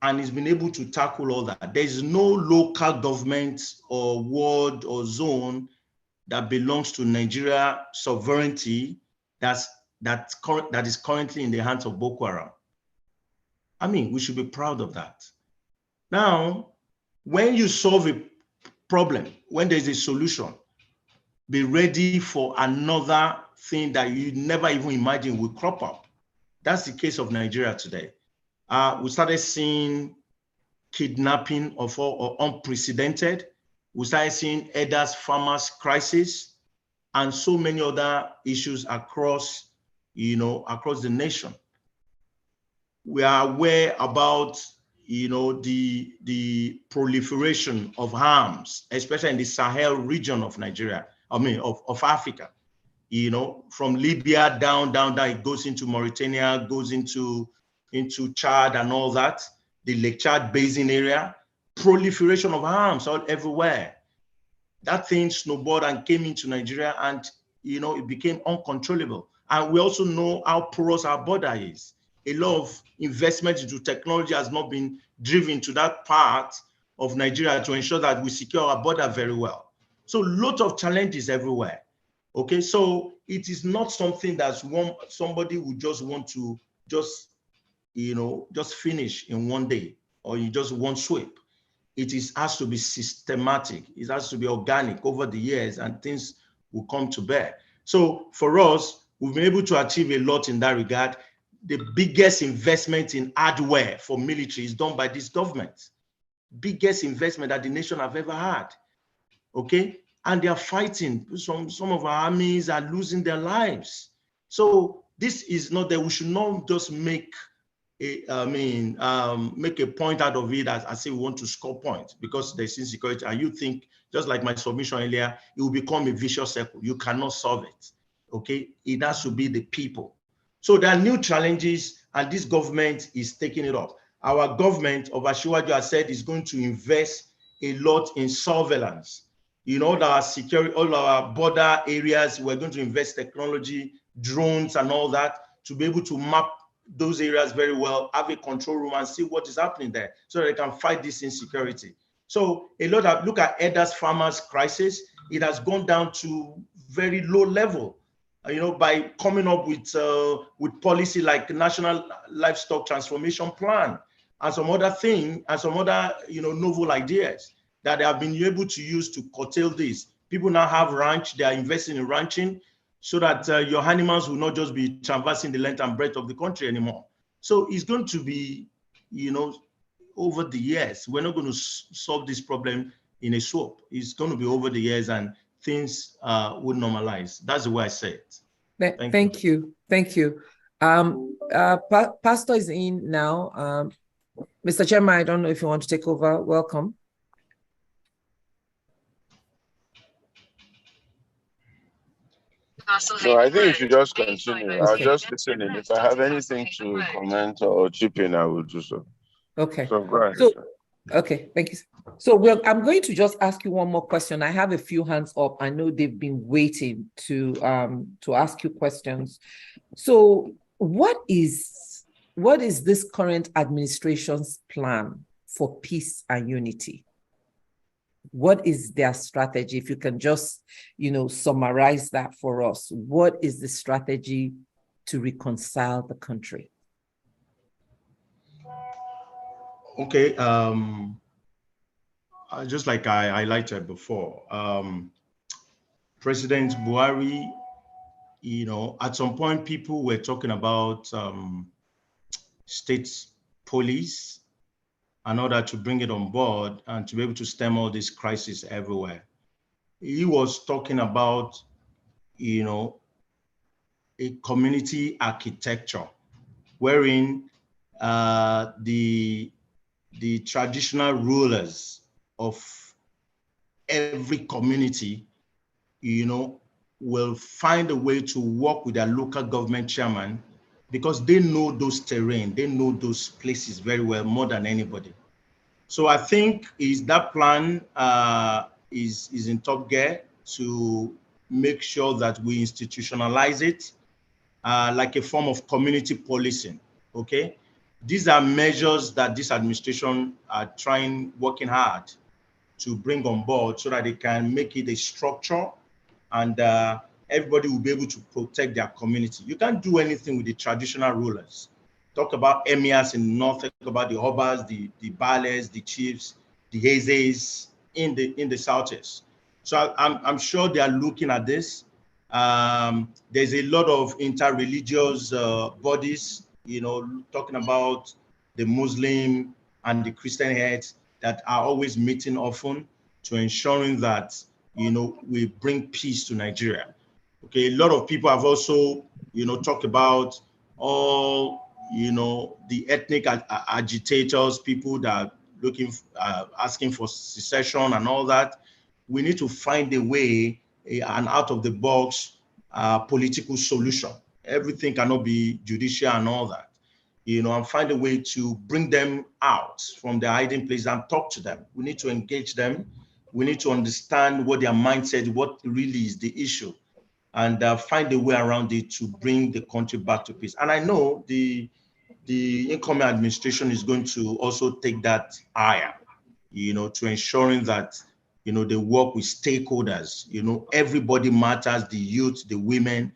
and has been able to tackle all that. There is no local government or ward or zone that belongs to Nigeria sovereignty that is currently in the hands of Boko Haram. I mean, we should be proud of that. Now, when you solve a problem, when there's a solution, be ready for another thing that you never even imagine will crop up. That's the case of Nigeria today. We started seeing kidnapping of all unprecedented. We started seeing elders, farmers crisis, and so many other issues across, across the nation. We are aware about, the proliferation of arms, especially in the Sahel region of Nigeria, of Africa. From Libya down, it goes into Mauritania, goes into Chad and all that, the Lake Chad Basin area, proliferation of arms all everywhere. That thing snowballed and came into Nigeria, and it became uncontrollable. And we also know how porous our border is. A lot of investment into technology has not been driven to that part of Nigeria to ensure that we secure our border very well. So lots of challenges everywhere. Okay, so it is not something that somebody would just want to just finish in one day, or you just one sweep. It has to be systematic. It has to be organic over the years, and things will come to bear. So for us, we've been able to achieve a lot in that regard. The biggest investment in hardware for military is done by this government. Biggest investment that the nation have ever had. Okay, and they are fighting. Some of our armies are losing their lives. So this is not that we should not just make make a point out of it as I say we want to score points because there's insecurity. And you think, just like my submission earlier, it will become a vicious circle. You cannot solve it. Okay, it has to be the people. So there are new challenges, and this government is taking it up. Our government of Asiwaju has said is going to invest a lot in surveillance. Our security, all our border areas, we're going to invest technology, drones and all that to be able to map those areas very well, have a control room and see what is happening there so that they can fight this insecurity. So look at elders farmers crisis. It has gone down to very low level, by coming up with policy like National Livestock Transformation Plan and some other thing and some other novel ideas that they have been able to use to curtail this. People now have ranch, they are investing in ranching so that your animals will not just be traversing the length and breadth of the country anymore. So it's going to be, over the years, we're not going to solve this problem in a swoop. It's going to be over the years and things will normalize. That's the way I say it. Thank you. Pastor is in now. Mr. Chairman, I don't know if you want to take over. Welcome. No, I think you should just continue. Okay. I'll just listen in. If I have anything to comment or chip in, I will do so. Okay. So go ahead. Okay, thank you. So I'm going to just ask you one more question. I have a few hands up. I know they've been waiting to ask you questions. So what is this current administration's plan for peace and unity? What is their strategy? If you can just, summarize that for us. What is the strategy to reconcile the country? Okay, just like I highlighted before, President Buhari, at some point people were talking about state police in order to bring it on board and to be able to stem all this crisis everywhere. He was talking about, a community architecture wherein the traditional rulers of every community, will find a way to work with their local government chairman, because they know those terrain, they know those places very well, more than anybody. So I think that plan is in top gear to make sure that we institutionalize it like a form of community policing, okay? These are measures that this administration are working hard to bring on board so that they can make it a structure, and everybody will be able to protect their community. You can't do anything with the traditional rulers. Talk about emirs in the north, talk about the obas, the bales, the chiefs, the hazes in the southeast. So I'm sure they are looking at this. There's a lot of interreligious bodies, talking about the Muslim and the Christian heads that are always meeting often to ensuring that, we bring peace to Nigeria. Okay, a lot of people have also, talked about all, the ethnic agitators, people that are looking, asking for secession and all that. We need to find a way, an out of the box political solution. Everything cannot be judicial and all that, and find a way to bring them out from their hiding place and talk to them. We need to engage them. We need to understand what their mindset, what really is the issue, and find a way around it to bring the country back to peace. And I know the incoming administration is going to also take that higher, to ensuring that, they work with stakeholders, everybody matters, the youth, the women,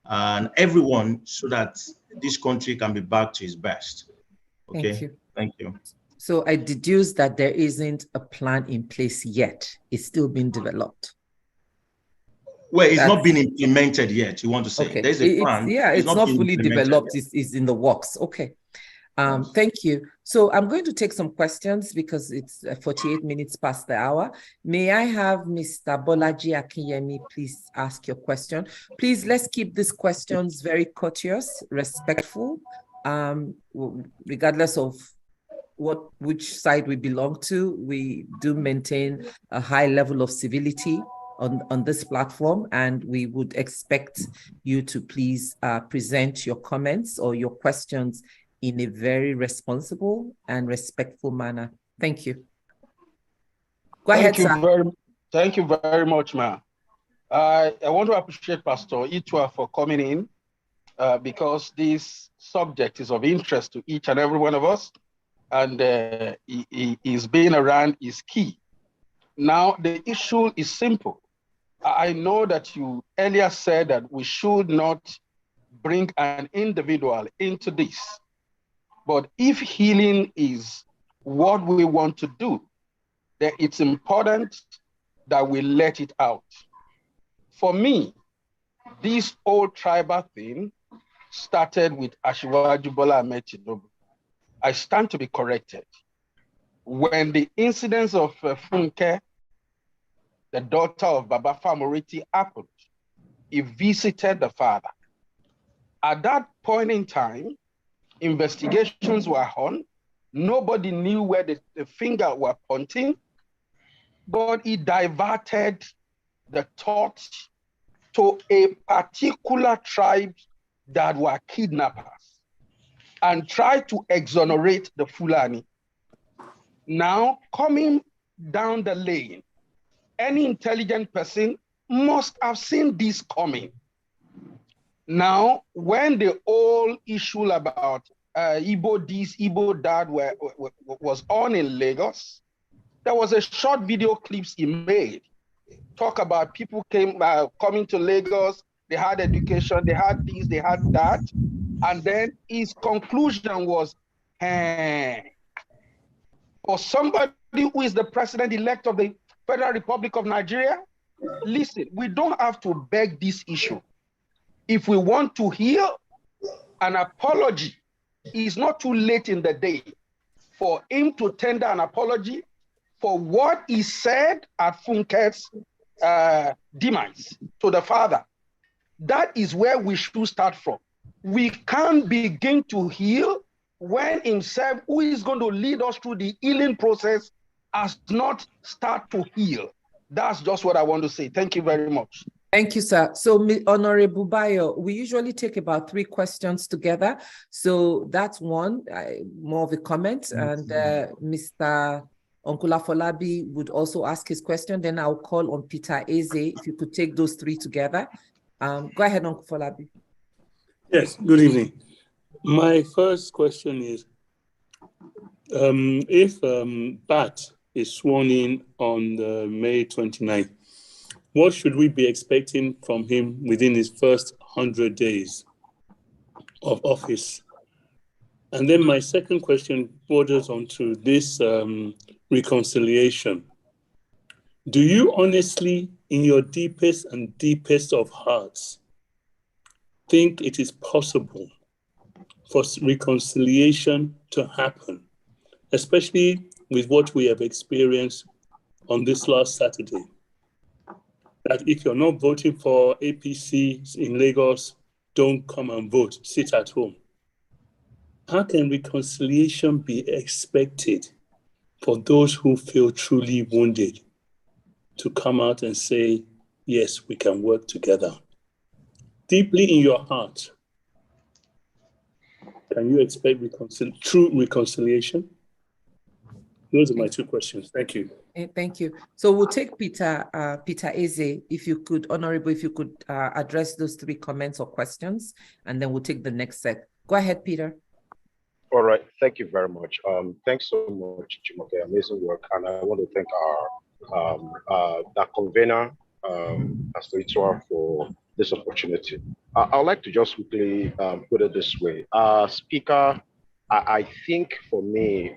and everyone, so that this country can be back to its best. Okay. Thank you. Thank you. So I deduce that there isn't a plan in place yet. It's still being developed. Well, it's not been implemented yet, you want to say. Okay. There's a plan. It's not fully developed. It's in the works. Okay. Yes. Thank you. So I'm going to take some questions because it's 48 minutes past the hour. May I have Mr. Bolaji Akinyemi please ask your question? Please, let's keep these questions very courteous, respectful, regardless of which side we belong to. We do maintain a high level of civility on this platform, and we would expect you to please present your comments or your questions in a very responsible and respectful manner. Thank you. Go ahead, sir. Thank you very much, ma'am. I want to appreciate Pastor Ituah for coming in because this subject is of interest to each and every one of us, and his being around is key. Now, the issue is simple. I know that you earlier said that we should not bring an individual into this. But if healing is what we want to do, then it's important that we let it out. For me, this whole tribal thing started with Asiwaju Bola Ahmed Tinubu. I stand to be corrected. When the incidents of Funke, the daughter of Baba Famoriti, happened, he visited the father. At that point in time, investigations were on. Nobody knew where the finger were pointing, but he diverted the thoughts to a particular tribe that were kidnappers and tried to exonerate the Fulani. Now, coming down the lane, any intelligent person must have seen this coming. Now, when the whole issue about Igbo this, Igbo that was on in Lagos, there was a short video clips he made. Talk about people coming to Lagos, they had education, they had this, they had that. And then his conclusion was, for somebody who is the president-elect of the Federal Republic of Nigeria, listen, we don't have to beg this issue. If we want to heal, an apology is not too late in the day for him to tender an apology for what he said at Funke's demise to the father. That is where we should start from. We can't begin to heal when himself, who is going to lead us through the healing process, has not started to heal. That's just what I want to say. Thank you very much. Thank you, sir. So, Honorable Bayo, we usually take about 3 questions together. So that's one, more of a comment. And Mr. Uncle Afolabi would also ask his question. Then I'll call on Peter Eze, if you could take those 3 together. Go ahead, Uncle Afolabi. Yes, good evening. My first question is, if Bat is sworn in on May 29th, what should we be expecting from him within his first 100 days of office? And then my second question borders onto this reconciliation. Do you honestly, in your deepest and deepest of hearts, think it is possible for reconciliation to happen, especially with what we have experienced on this last Saturday? That if you're not voting for APC in Lagos, don't come and vote, sit at home. How can reconciliation be expected for those who feel truly wounded to come out and say, yes, we can work together? Deeply in your heart, can you expect true reconciliation? Those are my 2 questions. Thank you. Thank you. So we'll take Peter Eze, if you could, Honorable, if you could address those 3 comments or questions, and then we'll take the next set. Go ahead, Peter. All right. Thank you very much. Thanks so much, Jumoke. Amazing work. And I want to thank our convener, Pastor Ituah, for this opportunity. I'd like to just quickly put it this way. Speaker, I think for me,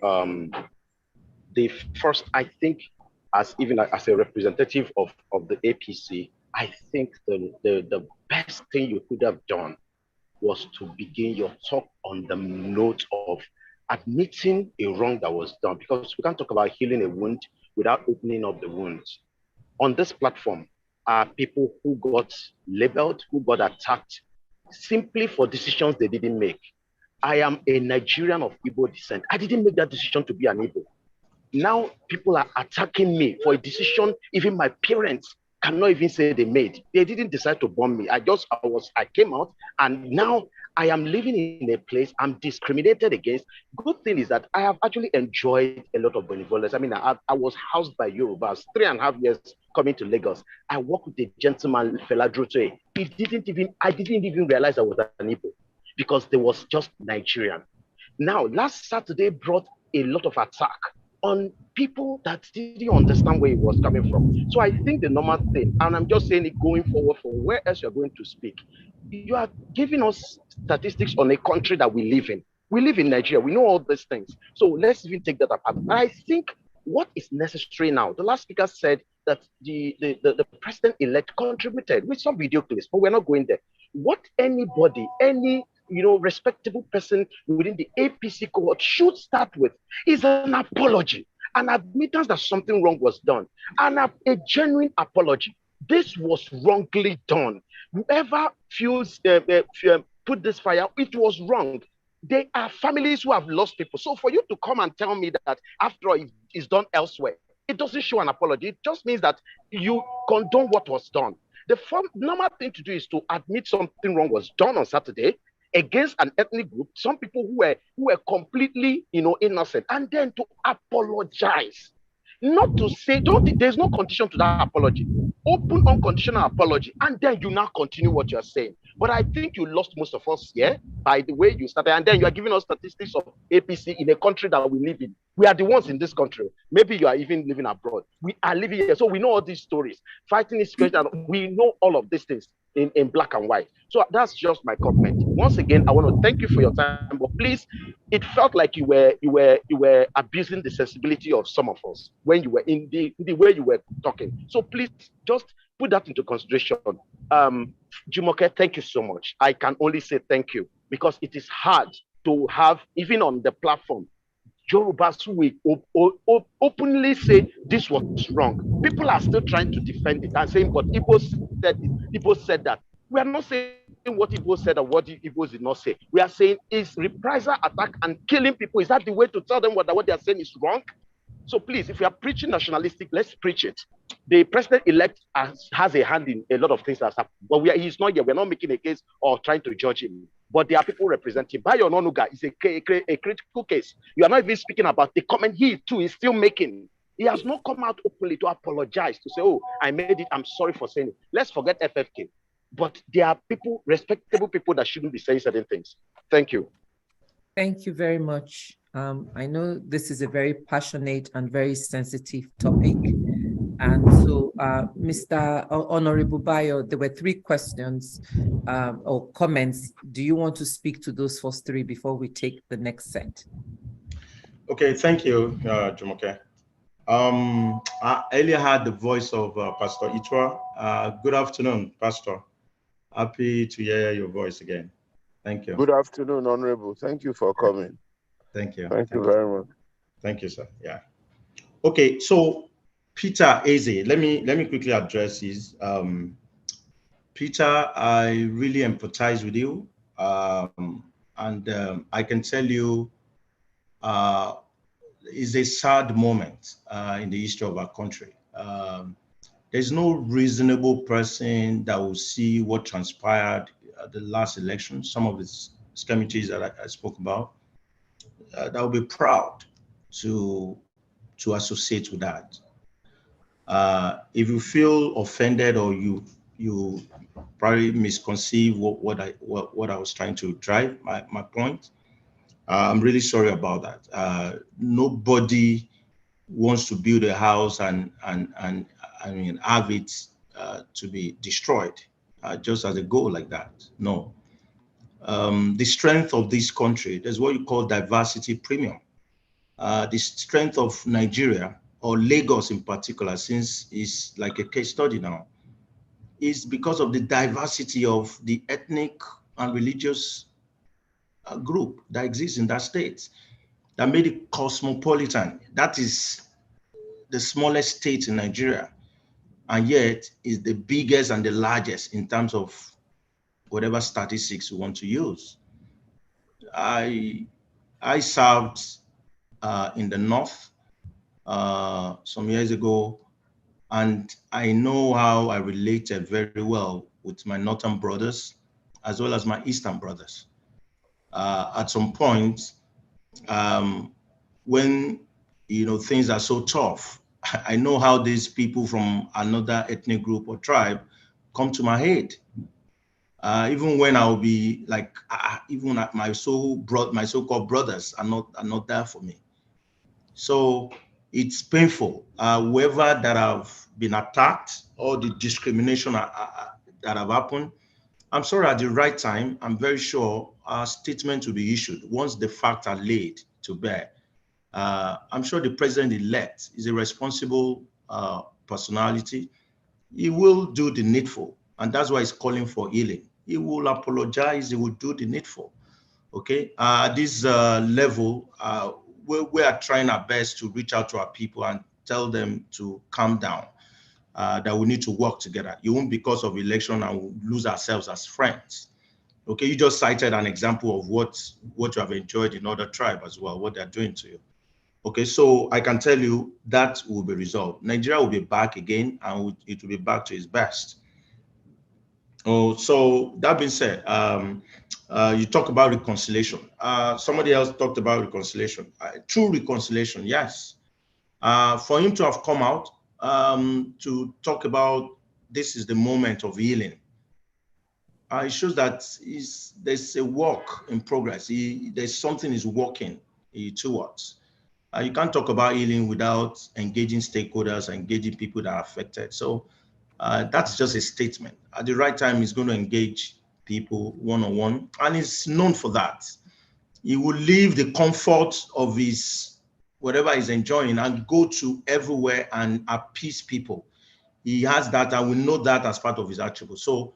as a representative of the APC, I think the best thing you could have done was to begin your talk on the note of admitting a wrong that was done, because we can't talk about healing a wound without opening up the wounds. On this platform are people who got labeled, who got attacked simply for decisions they didn't make. I am a Nigerian of Igbo descent. I didn't make that decision to be an Igbo. Now people are attacking me for a decision even my parents cannot even say they made. They didn't decide to bomb me. I came out, and now I am living in a place I'm discriminated against. Good thing is that I have actually enjoyed a lot of benevolence. I mean, I was housed by Yorubas, 3.5 years coming to Lagos. I worked with a gentleman, Fela Drote. I didn't even realize I was an Igbo because they was just Nigerian. Now, last Saturday brought a lot of attack on people that didn't understand where it was coming from. So I think the normal thing, and I'm just saying it going forward for where else you're going to speak, you are giving us statistics on a country that we live in. We live in Nigeria, we know all these things. So let's even take that apart. I think what is necessary now, the last speaker said that the president-elect contributed with some video clips, but we're not going there. What anybody, any respectable person within the APC cohort should start with is an apology, an admittance that something wrong was done, and a genuine apology. This was wrongly done. Whoever feels put this fire, it was wrong. There are families who have lost people. So for you to come and tell me that after all it's done elsewhere, it doesn't show an apology. It just means that you condone what was done. The normal thing to do is to admit something wrong was done on Saturday against an ethnic group, some people who were completely, innocent, and then to apologize. Not to say, there's no condition to that apology. Open unconditional apology, and then you now continue what you're saying. But I think you lost most of us here by the way you started, and then you are giving us statistics of APC in a country that we live in. We are the ones in this country. Maybe you are even living abroad. We are living here, so we know all these stories. Fighting is question, we know all of these things in black and white. So that's just my comment. Once again, I want to thank you for your time, but please, it felt like you were abusing the sensibility of some of us when you were in the way you were talking. So please just put that into consideration. Jumoke, thank you so much. I can only say thank you, because it is hard to have, even on the platform, Yorubas who will openly say this was wrong. People are still trying to defend it and saying, but Igbo said that. We are not saying what Igbo said or what Igbo did not say. We are saying, is reprisal attack and killing people, is that the way to tell them what they are saying is wrong? So please, if we are preaching nationalistic, let's preach it. The president-elect has a hand in a lot of things that's happened. But he's not here. We're not making a case or trying to judge him. But there are people representing. Bayo Adenekan is a critical case. You are not even speaking about the comment he too is still making. He has not come out openly to apologize, to say, oh, I made it, I'm sorry for saying it. Let's forget FFK. But there are people, respectable people, that shouldn't be saying certain things. Thank you. Thank you very much. I know this is a very passionate and very sensitive topic. And so, Mr. Honorable Bayo, there were 3 questions or comments. Do you want to speak to those first 3 before we take the next set? Okay, thank you, Jumoke. I earlier had the voice of Pastor Ituah. Good afternoon, Pastor. Happy to hear your voice again. Thank you. Good afternoon, Honorable. Thank you for coming. Thank you. Thank you very much. Thank you, sir. Yeah. Okay, so Peter Eze, let me quickly address this. Peter, I really empathize with you, and I can tell you, it's a sad moment in the history of our country. There's no reasonable person that will see what transpired at the last election, some of the skirmishes that I spoke about, that will be proud to associate with that. If you feel offended or you probably misconceive what I was trying to drive, my point, I'm really sorry about that. Nobody wants to build a house and have it to be destroyed just as a goal like that. No. The strength of this country, there's what you call diversity premium. The strength of Nigeria, or Lagos in particular, since it's like a case study now, is because of the diversity of the ethnic and religious group that exists in that state, that made it cosmopolitan. That is the smallest state in Nigeria, and yet is the biggest and the largest in terms of whatever statistics you want to use. I served in the north some years ago, and I know how I related very well with my northern brothers as well as my eastern brothers. At some point, when things are so tough, I know how these people from another ethnic group or tribe come to my aid. Even when I'll be like, even my so-called brothers are not there for me. So it's painful. Whoever that have been attacked, or the discrimination that have happened, I'm sorry, at the right time, I'm very sure a statement will be issued once the facts are laid to bear. I'm sure the president-elect is a responsible personality. He will do the needful, and that's why he's calling for healing. He will apologize. He will do the needful. Okay. At this level, we are trying our best to reach out to our people and tell them to calm down. That we need to work together. You won't, because of election, and we'll lose ourselves as friends. Okay, you just cited an example of what you have enjoyed in other tribe as well, what they're doing to you. Okay, so I can tell you that will be resolved. Nigeria will be back again, and it will be back to its best. Oh, so that being said, you talk about reconciliation. Somebody else talked about reconciliation. True reconciliation, yes. For him to have come out to talk about this is the moment of healing, it shows that there's a work in progress. There's something is working towards. You can't talk about healing without engaging stakeholders, engaging people that are affected. So that's just a statement. At the right time, he's going to engage people one-on-one, and he's known for that. He will leave the comfort of his whatever he's enjoying and go to everywhere and appease people. He has that, and we know that as part of his attribute. So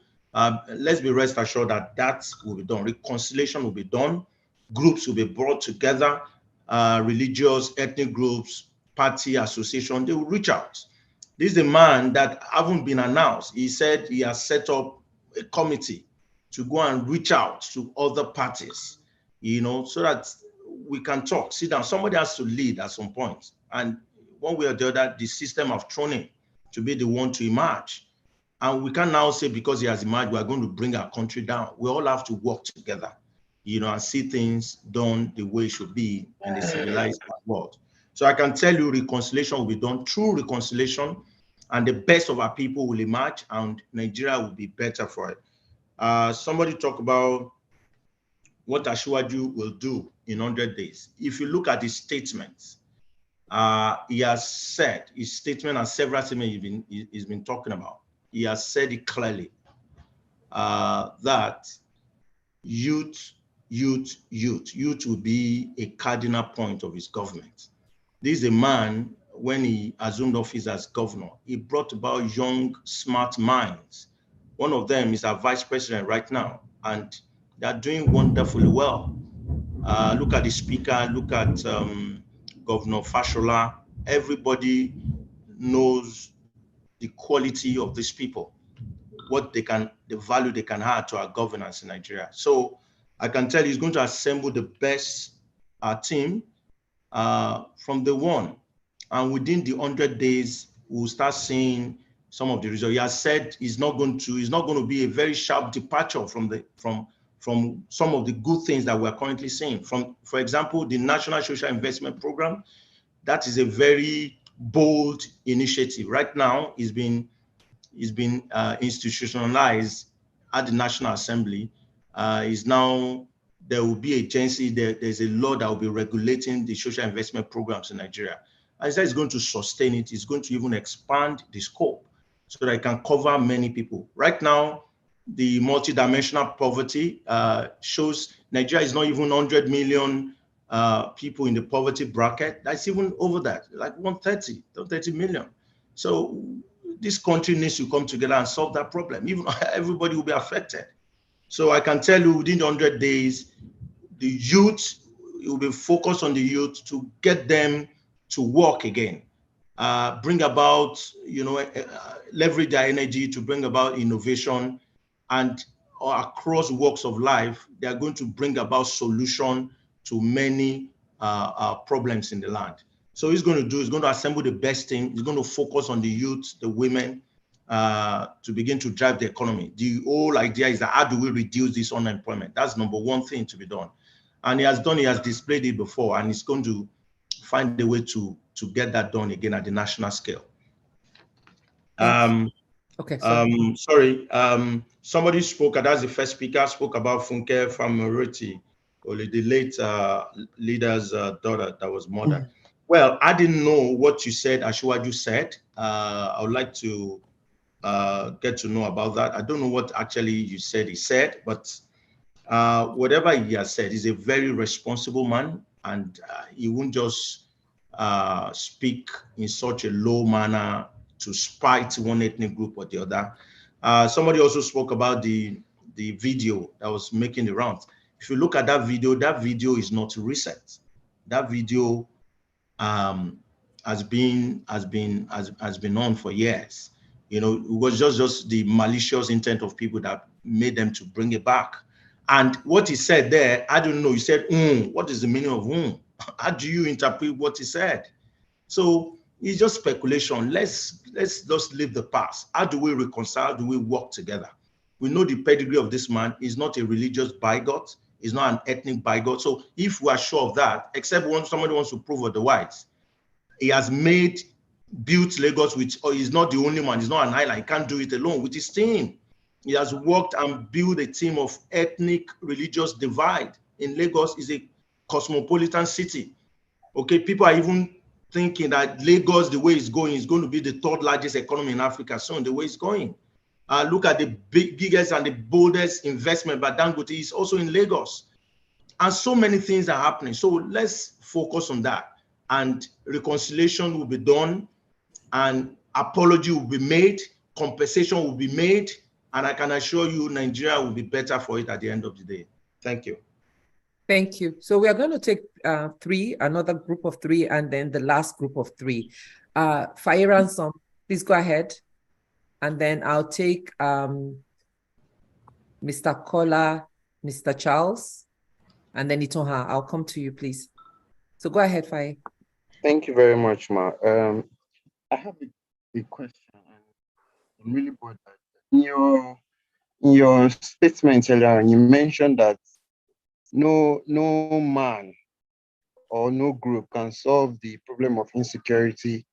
let's be rest assured that will be done. Reconciliation will be done. Groups will be brought together, religious, ethnic groups, party, association, they will reach out. This is a man that haven't been announced. He said he has set up a committee to go and reach out to other parties, so that we can talk, sit down. Somebody has to lead at some point. And one way or the other, the system have thrown him to be the one to emerge. And we can now say because he has emerged, we are going to bring our country down. We all have to work together, and see things done the way it should be in a civilized world. So I can tell you reconciliation will be done, true reconciliation, and the best of our people will emerge, and Nigeria will be better for it. Somebody talk about what Asiwaju will do in 100 days. If you look at his statements, he has said, his statement and several statements he's been talking about, he has said it clearly that youth will be a cardinal point of his government. This is a man, when he assumed office as governor, he brought about young, smart minds. One of them is our vice president right now, and they're doing wonderfully well. Look at the speaker, look at Governor Fashola. Everybody knows the quality of these people, the value they can add to our governance in Nigeria. So I can tell you he's going to assemble the best team from the one. And within the 100 days, we'll start seeing some of the results. He has said it's not going to be a very sharp departure from some of the good things that we're currently seeing. For example, the National Social Investment Program, that is a very bold initiative. Right now, it's been institutionalized at the National Assembly. There will be agency, there's a law that will be regulating the social investment programs in Nigeria. And it's going to sustain it. It's going to even expand the scope so that it can cover many people. Right now, the multidimensional poverty shows Nigeria is not even 100 million people in the poverty bracket. That's even over that, like 130 million. So this country needs to come together and solve that problem. Even everybody will be affected. So I can tell you within the 100 days, the youth, it will be focused on the youth to get them to work again, bring about, leverage their energy to bring about innovation, and across walks of life, they are going to bring about solution to many problems in the land. So he's going to assemble the best team. He's going to focus on the youth, the women, to begin to drive the economy. The whole idea is that how do we reduce this unemployment? That's number one thing to be done. And he has displayed it before, and he's going to find a way to get that done again at the national scale. Okay. Somebody spoke, that's the first speaker, spoke about Funke Famoriti, the late leader's daughter that was murdered. Mm-hmm. Well, I didn't know what you said, Asiwaju said. I would like to get to know about that. I don't know what actually you said he said, but whatever he has said, he's a very responsible man, and he won't just speak in such a low manner to spite one ethnic group or the other. Somebody also spoke about the video that was making the rounds. If you look at that video is not recent. That video has been on for years. It was just the malicious intent of people that made them to bring it back. And what he said there, I don't know. He said, what is the meaning of How do you interpret what he said? So it's just speculation. Let's just leave the past. How do we reconcile? Do we work together? We know the pedigree of this man. He's not a religious bigot. He's not an ethnic bigot. So if we are sure of that, except when somebody wants to prove otherwise, he has built Lagos he's not the only man. He's not an island. He can't do it alone with his team. He has worked and built a team of ethnic, religious divide. In Lagos is a cosmopolitan city. Okay, people are even thinking that Lagos, the way it's going, is going to be the third largest economy in Africa soon, the way it's going. Look at the biggest and the boldest investment by Dangote is also in Lagos. And so many things are happening. So let's focus on that. And reconciliation will be done, and apology will be made, compensation will be made, and I can assure you Nigeria will be better for it at the end of the day. Thank you. Thank you. So we are going to take another group of three, and then the last group of three. Fire Ransom, please go ahead. And then I'll take Mr. Kola, Mr. Charles, and then Ituah. I'll come to you, please. So go ahead, Fire. Thank you very much, Ma. I have a question. I'm really bored. In your statement earlier, you mentioned that no man or no group can solve the problem of insecurity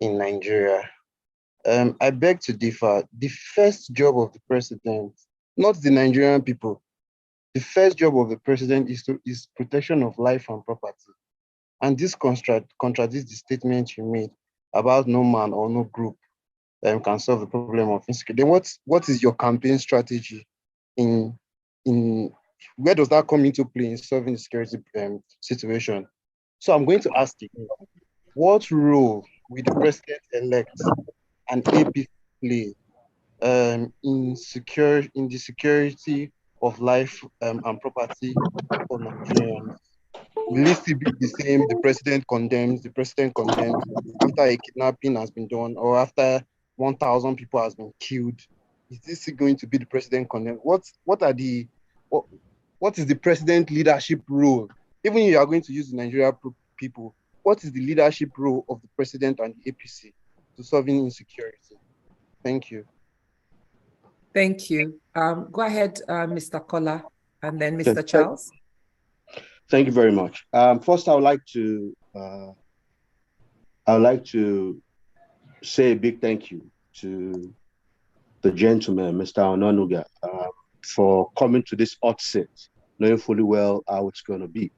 in Nigeria. I beg to differ. The first job of the president, not the Nigerian people, the first job of the president is protection of life and property. And this contradicts the statement you made about no man or no group can solve the problem of insecurity. Then what is your campaign strategy in where does that come into play in solving the security situation? So I'm going to ask you, what role will the president-elect and APC play in the security of life and property for Nigerians? Will it still be the same? The president condemns after a kidnapping has been done or after 1,000 people has been killed. Is this going to be the president condemned? What is the president leadership role? Even if you are going to use the Nigeria people, what is the leadership role of the president and the APC to solving insecurity? Thank you. Thank you. Go ahead, Mr. Kola, and then Mr. Charles. Thank you very much. First, I would like to say a big thank you to the gentleman, Mr. Onanuga, for coming to this hot seat, knowing fully well how it's going to be.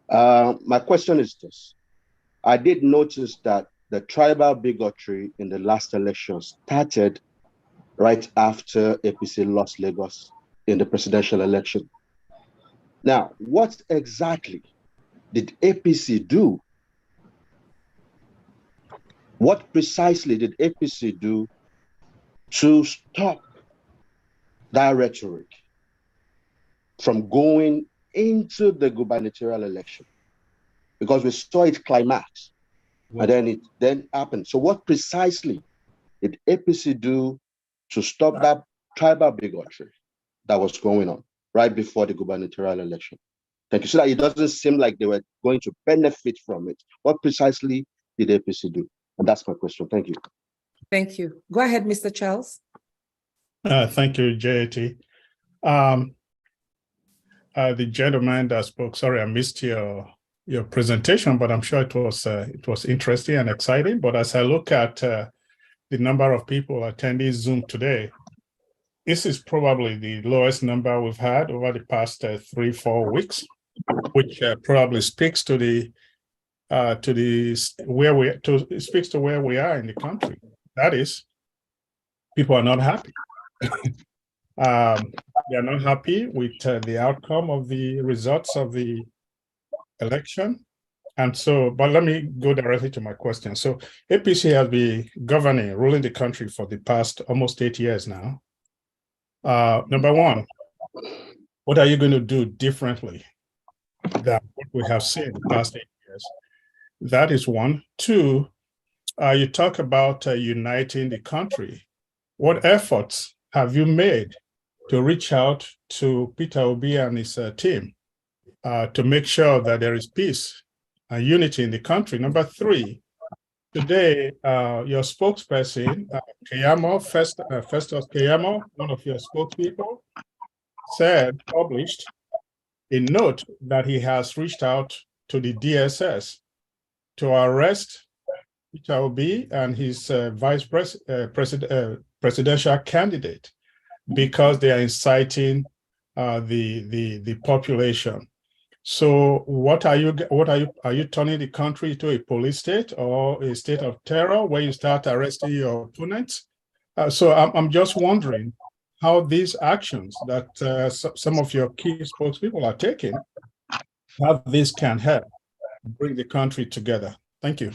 My question is this. I did notice that the tribal bigotry in the last election started right after APC lost Lagos in the presidential election. Now, what exactly did APC do? What precisely did APC do to stop that rhetoric from going into the gubernatorial election? Because we saw it climax, and then it happened. So what precisely did APC do to stop that tribal bigotry that was going on right before the gubernatorial election? Thank you. So that it doesn't seem like they were going to benefit from it. What precisely did APC do? And that's my question. Thank you. Thank you. Go ahead, Mr. Charles. Thank you, JT. The gentleman that spoke, sorry, I missed your presentation, but I'm sure it was interesting and exciting. But as I look at the number of people attending Zoom today, this is probably the lowest number we've had over the past 3-4 weeks, which probably speaks to speaks to where we are in the country. That is, people are not happy. They are not happy with the outcome of the results of the election. And so, but let me go directly to my question. So APC has been ruling the country for the past almost 8 years now. Number one, what are you going to do differently than what we have seen in the past 8 years? That is one. Two, you talk about uniting the country. What efforts have you made to reach out to Peter Obi and his team to make sure that there is peace and unity in the country? Number three, today, your spokesperson, Festus Keyamo, one of your spokespeople, published a note that he has reached out to the DSS to arrest Peter Obi and his presidential candidate because they are inciting the population. So what are you turning the country to a police state or a state of terror where you start arresting your opponents? So I'm just wondering how these actions that some of your key spokespeople are taking, how this can help bring the country together. Thank you.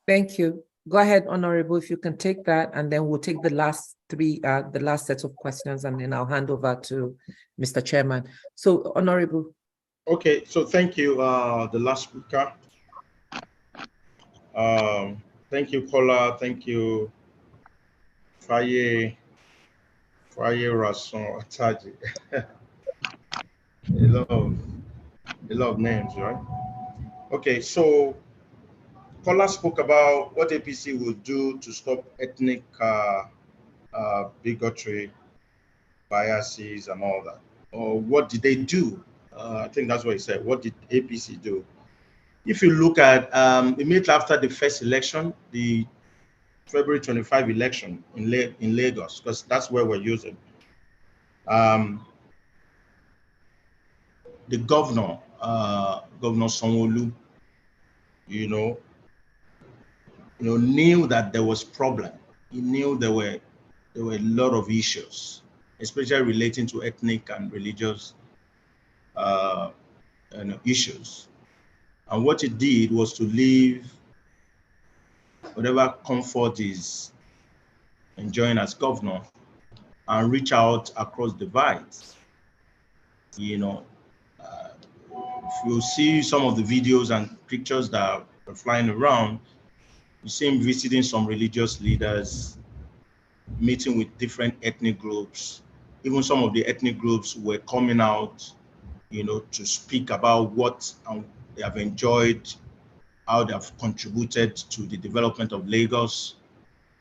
Thank you. Go ahead, Honorable, if you can take that, and then we'll take the last set of questions, and then I'll hand over to Mr. Chairman. So, Honorable. Okay, so thank you, the last speaker. Thank you, Kola. Thank you, Faye Rason Ataji. a lot of names, right? Okay, so Kola spoke about what APC will do to stop ethnic bigotry, biases, and all that. Or what did they do? I think that's what he said. What did APC do? If you look at immediately after the first election, the February 25 election in Lagos, because that's where we're using. The governor, Governor Sanwo-Olu, knew that there was problem. He knew there were a lot of issues, especially relating to ethnic and religious issues. And what he did was to leave whatever comfort is enjoying as governor and reach out across divides. If you see some of the videos and pictures that are flying around, you see him visiting some religious leaders, meeting with different ethnic groups. Even some of the ethnic groups were coming out, to speak about what they have enjoyed, how they have contributed to the development of Lagos.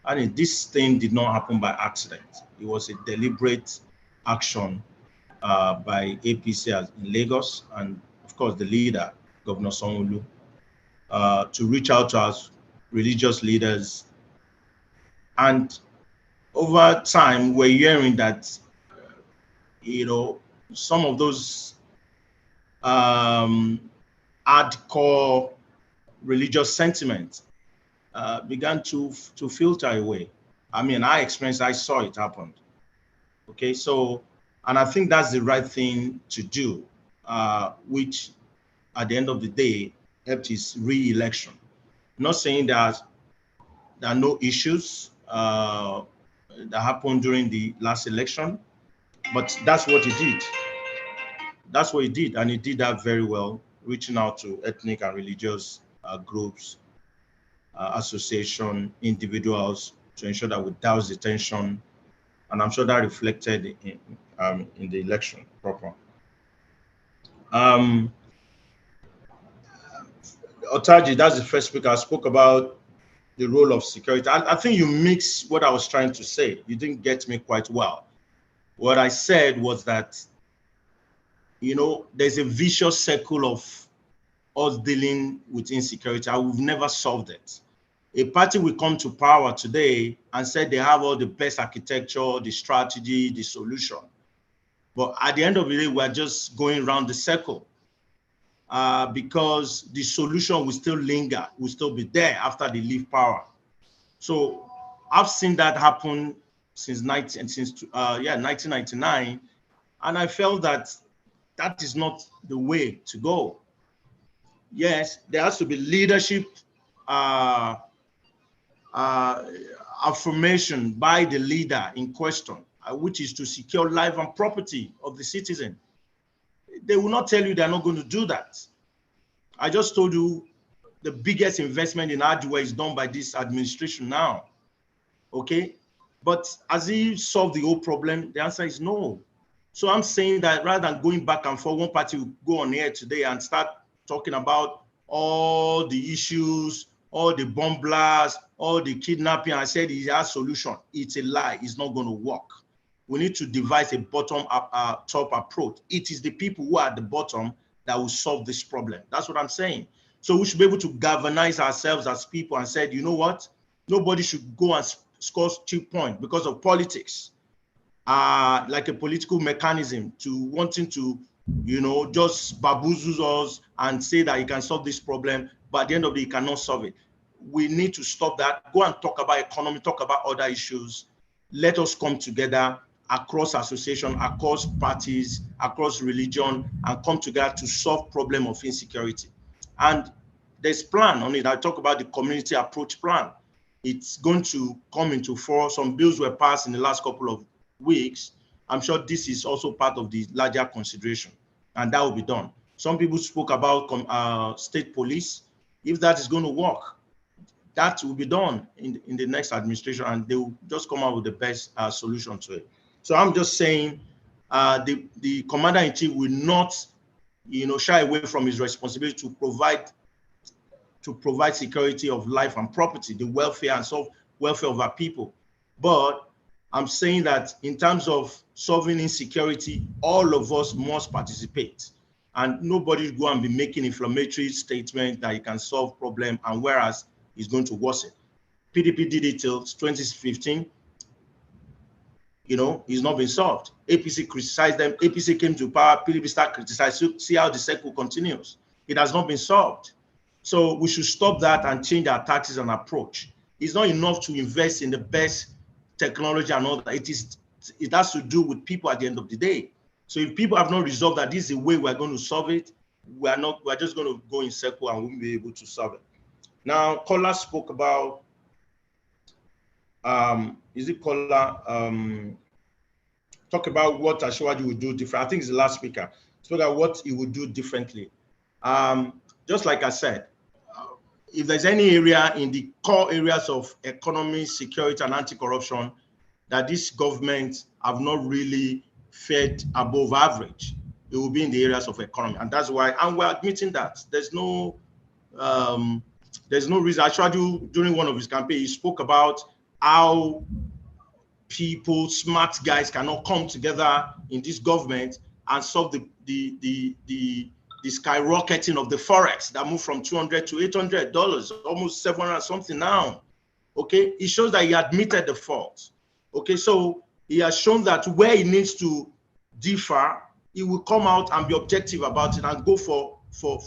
And this thing did not happen by accident. It was a deliberate action by APC in Lagos, and of course the leader, Governor Sanwo-Olu, to reach out to us religious leaders. And over time, we're hearing that, some of those hardcore religious sentiments began to filter away. I mean, I saw it happen. Okay, so, and I think that's the right thing to do, which at the end of the day helped his re-election. Not saying that there are no issues that happened during the last election, but that's what he did. That's what he did, and he did that very well, reaching out to ethnic and religious groups, association, individuals, to ensure that we douse the tension, and I'm sure that reflected in the election proper. Otaji, that's the first speaker. I spoke about the role of security. I think you mixed what I was trying to say. You didn't get me quite well. What I said was that, there's a vicious circle of us dealing with insecurity, and we've never solved it. A party will come to power today and say they have all the best architecture, the strategy, the solution. But at the end of the day, we're just going around the circle because the solution will still linger, will still be there after they leave power. So I've seen that happen since 1999, and I felt that that is not the way to go. Yes, there has to be leadership affirmation by the leader in question, which is to secure life and property of the citizen. They will not tell you they're not going to do that. I just told you the biggest investment in hardware is done by this administration now. Okay, but has he solved the whole problem? The answer is no. So I'm saying that rather than going back and forth, one party will go on here today and start talking about all the issues, all the bomb blasts, all the kidnapping. I said he has a solution. It's a lie. It's not going to work. We need to devise a bottom-up top approach. It is the people who are at the bottom that will solve this problem. That's what I'm saying. So we should be able to galvanize ourselves as people and say, you know what? Nobody should go and score 2 points because of politics, like a political mechanism to wanting to, just baboozle us and say that you can solve this problem, but at the end of the day, you cannot solve it. We need to stop that. Go and talk about economy, talk about other issues. Let us come together across association, across parties, across religion, and come together to solve problem of insecurity. And there's plan on it. I talk about the community approach plan. It's going to come into force. Some bills were passed in the last couple of weeks. I'm sure this is also part of the larger consideration, and that will be done. Some people spoke about state police. If that is going to work, that will be done in the next administration, and they will just come out with the best solution to it. So I'm just saying the commander-in-chief will not, shy away from his responsibility to provide to provide security of life and property, the welfare and welfare of our people. But I'm saying that in terms of solving insecurity, all of us must participate. And nobody will go and be making inflammatory statements that you can solve problem, and whereas it's going to worsen. PDP did it till 2015. It's not been solved. APC criticized them. APC came to power. PDP started criticizing. See how the cycle continues. It has not been solved. So we should stop that and change our tactics and approach. It's not enough to invest in the best technology and all that. It has to do with people at the end of the day. So if people have not resolved that this is the way we're going to solve it, we're just going to go in circle and we won't be able to solve it. Now, Kola spoke about, talk about what Asiwaju would do different. I think it's the last speaker. Spoke about what he would do differently. Just like I said, if there's any area in the core areas of economy, security, and anti-corruption that this government have not really fared above average, it will be in the areas of economy. And that's why, and we're admitting that there's no reason. Asiwaju, during one of his campaigns, he spoke about how people, smart guys, cannot come together in this government and solve the skyrocketing of the forex that moved from $200 to $800, almost 700 something now. Okay, it shows that he admitted the fault. Okay, so he has shown that where he needs to differ, he will come out and be objective about it and go for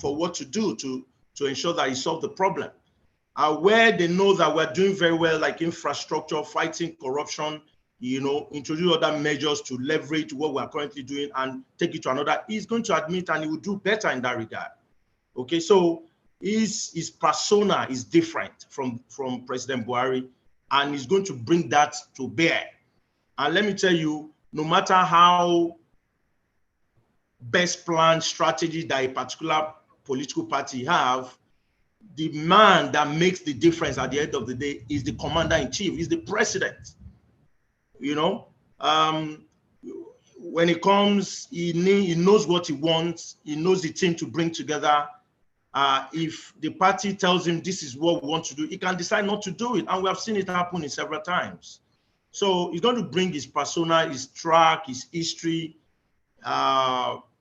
what to do to ensure that he solves the problem. Where they know that we're doing very well, like infrastructure, fighting corruption, introduce other measures to leverage what we're currently doing and take it to another, he's going to admit and he will do better in that regard. Okay, so his persona is different from President Buhari, and he's going to bring that to bear. And let me tell you, no matter how best planned strategy that a particular political party have, the man that makes the difference at the end of the day is the commander-in-chief, is the president. When it comes, he knows what he wants. He knows the team to bring together. If the party tells him this is what we want to do, he can decide not to do it. And we have seen it happen in several times. So he's going to bring his persona, his track, his history,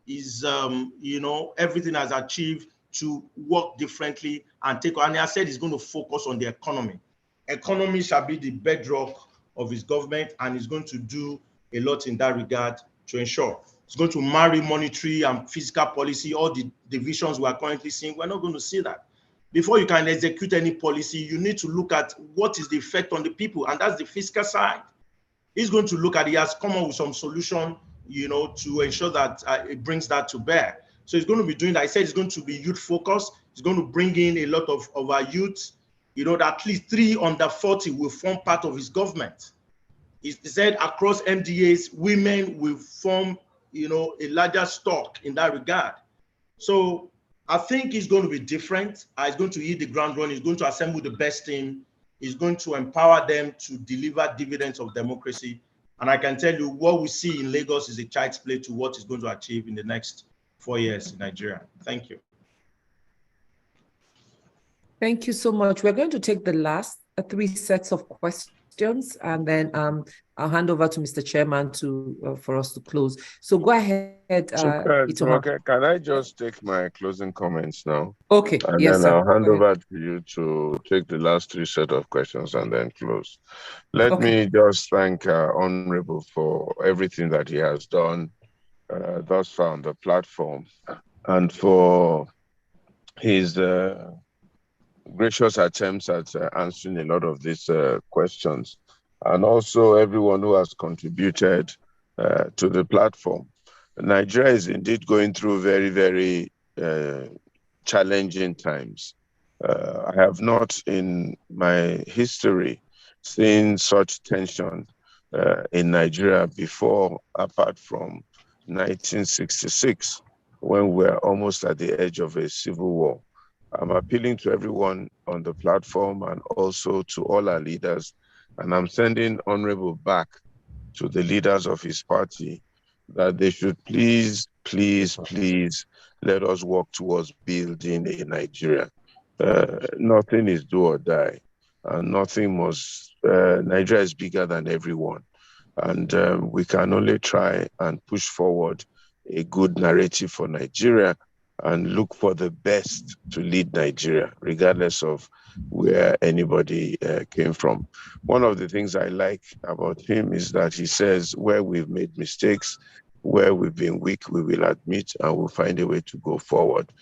his, everything has achieved to work differently and take on. And I said he's going to focus on the economy. Economy shall be the bedrock of his government, and he's going to do a lot in that regard to ensure. He's going to marry monetary and fiscal policy, all the divisions we are currently seeing. We're not going to see that. Before you can execute any policy, you need to look at what is the effect on the people, and that's the fiscal side. He's going to look at, he has come up with some solution, to ensure that it brings that to bear. So he's going to be doing that. I said he's going to be youth focused. He's going to bring in a lot of our youth. That at least 3 under 40 will form part of his government. He said across MDAs, women will form, a larger stock in that regard. So I think he's going to be different. He's going to hit the ground running. He's going to assemble the best team. He's going to empower them to deliver dividends of democracy. And I can tell you what we see in Lagos is a child's play to what he's going to achieve in the next 4 years in Nigeria. Thank you. Thank you so much. We're going to take the last 3 sets of questions, and then I'll hand over to Mr. Chairman for us to close. So go ahead. Okay, can I just take my closing comments now? Okay. And yes, then sir. I'll hand over to you to take the last 3 set of questions and then close. Let me just thank Honorable for everything that he has done thus far on the platform, and for his gracious attempts at answering a lot of these questions, and also everyone who has contributed to the platform. Nigeria is indeed going through very, very challenging times. I have not in my history seen such tension in Nigeria before, apart from 1966, when we were almost at the edge of a civil war. I'm appealing to everyone on the platform and also to all our leaders, and I'm sending Honorable back to the leaders of his party that they should please, please, please let us work towards building a Nigeria. Nothing is do or die, and nothing must. Nigeria is bigger than everyone, and we can only try and push forward a good narrative for Nigeria and look for the best to lead Nigeria, regardless of where anybody came from. One of the things I like about him is that he says where we've made mistakes, where we've been weak, we will admit and we'll find a way to go forward.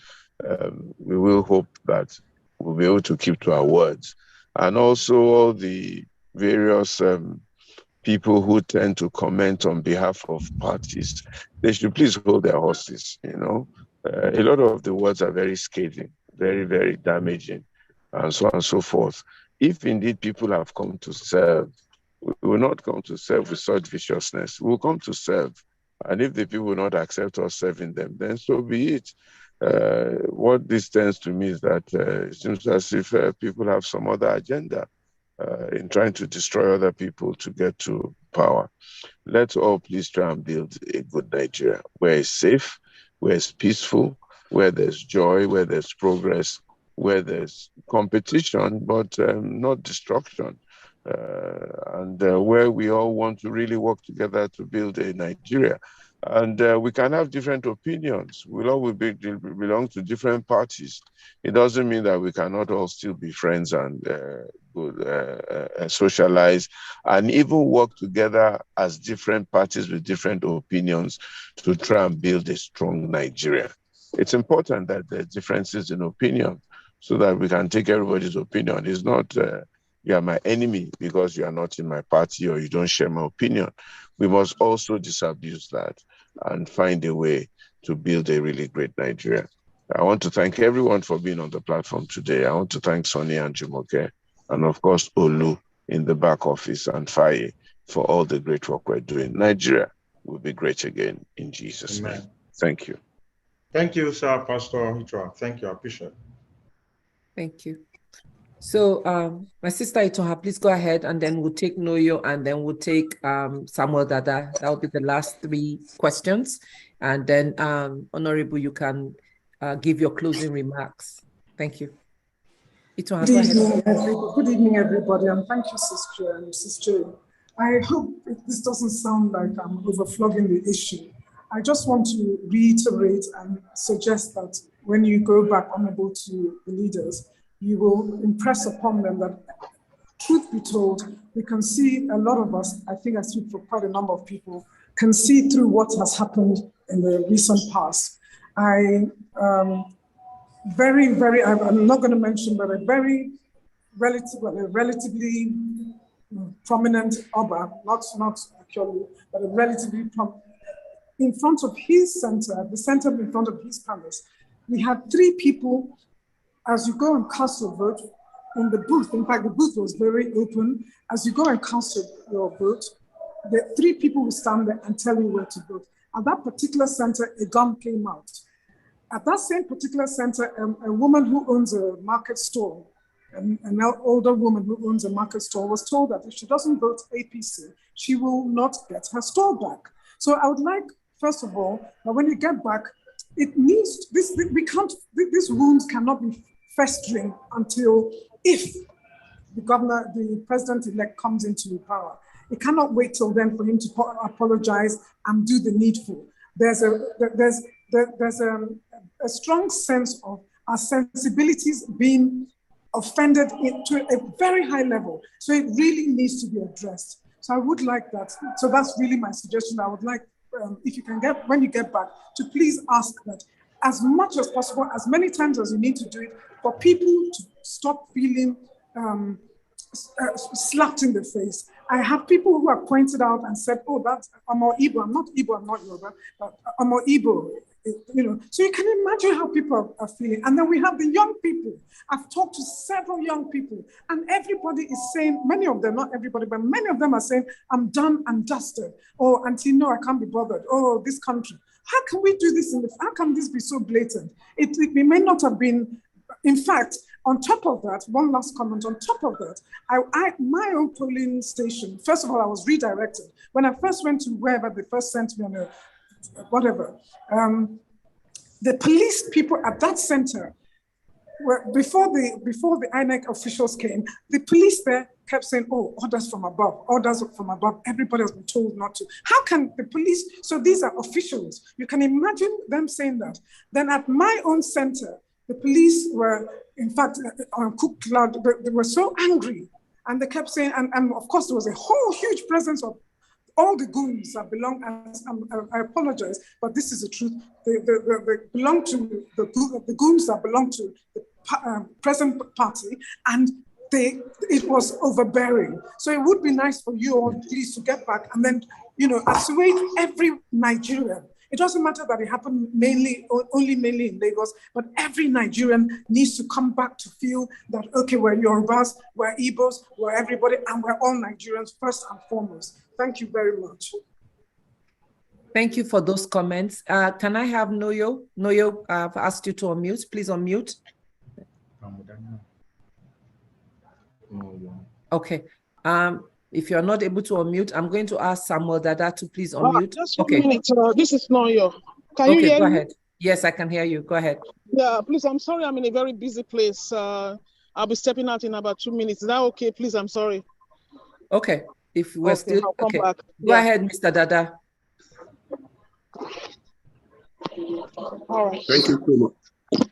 We will hope that we'll be able to keep to our words. And also all the various people who tend to comment on behalf of parties, they should please hold their horses, you know. A lot of the words are very scathing, very, very damaging, and so on and so forth. If indeed people have come to serve, we will not come to serve with such viciousness. We will come to serve. And if the people will not accept us serving them, then so be it. What this tends to me is that it seems as if people have some other agenda in trying to destroy other people to get to power. Let's all please try and build a good Nigeria where it's safe, where it's peaceful, where there's joy, where there's progress, where there's competition, but not destruction. And where we all want to really work together to build a Nigeria. And we can have different opinions. We'll all belong to different parties. It doesn't mean that we cannot all still be friends and socialize and even work together as different parties with different opinions to try and build a strong Nigeria. It's important that there are differences in opinion so that we can take everybody's opinion. It's not you are my enemy because you are not in my party or you don't share my opinion. We must also disabuse that and find a way to build a really great Nigeria. I want to thank everyone for being on the platform today. I want to thank Sonny and Jumoke, and of course, Olu in the back office and Faye for all the great work we're doing. Nigeria will be great again in Jesus' name. Thank you. Thank you, sir, Pastor Ituah. Thank you. I appreciate it. Thank you. So my sister Ituah, please go ahead, and then we'll take Noyo, and then we'll take Samuel Dada. That will be the last 3 questions. And then Honorable, you can give your closing remarks. Thank you. Ituah, go ahead. Good evening, everybody, and thank you, Sister. I hope this doesn't sound like I'm overflogging the issue. I just want to reiterate and suggest that when you go back, Honorable, to the leaders, you will impress upon them that, truth be told, we can see a lot of us, I think I speak for quite a number of people, can see through what has happened in the recent past. I'm not going to mention, but a relatively prominent Oba, not actually, but a relatively in front of his center, the center in front of his palace, we had 3 people. As you go and cast your vote in the booth, in fact, the booth was very open. As you go and cast your vote, the 3 people will stand there and tell you where to vote. At that particular center, a gun came out. At that same particular center, a woman who owns a market store, an older woman who owns a market store, was told that if she doesn't vote APC, she will not get her store back. So I would like, first of all, that when you get back, it needs, these wounds cannot be festering until if the president-elect comes into power. It cannot wait till then for him to apologize and do the needful. There's a strong sense of our sensibilities being offended to a very high level. So it really needs to be addressed. So I would like that. So that's really my suggestion. I would like, if you can get, when you get back, to please ask that as much as possible, as many times as you need to do it, for people to stop feeling slapped in the face. I have people who have pointed out and said, oh, that's Omo Igbo. I'm not Yoruba, but Omo Igbo. You know, so you can imagine how people are feeling. And then we have the young people. I've talked to several young people, and everybody is saying, many of them, not everybody, but many of them are saying, I'm done and dusted. Oh, auntie, no, I can't be bothered. Oh, this country. How can we do this? How can this be so blatant? It may not have been, in fact, on top of that, one last comment, on top of that, my own polling station, first of all, I was redirected. When I first went to wherever they first sent me on a, whatever, the police people at that center before the INEC officials came, the police there kept saying, "Oh, orders from above, orders from above." Everybody has been told not to. How can the police? So these are officials. You can imagine them saying that. Then at my own center, the police were, in fact, on Cook Cloud, they were so angry, and they kept saying, and of course there was a whole huge presence of all the goons that belong, I apologize, but this is the truth. They belong to the goons that belong to the present party, and it was overbearing. So it would be nice for you all, please, to get back and then, assuage every Nigerian. It doesn't matter that it happened only mainly in Lagos, but every Nigerian needs to come back to feel that, okay, we're Yorubas, we're Igbos, we're everybody, and we're all Nigerians first and foremost. Thank you very much. Thank you for those comments. Can I have Noyo? Noyo, I've asked you to unmute. Please unmute. Okay. If you're not able to unmute, I'm going to ask Samuel Dada to please unmute. Just 1 minute. This is Noyo. Can you hear go me? Ahead. Yes, I can hear you. Go ahead. Yeah, please, I'm sorry. I'm in a very busy place. I'll be stepping out in about 2 minutes. Is that okay? Please, I'm sorry. Okay. If we're still I'll come back. Go ahead, Mr. Dada. All right. Thank you so much.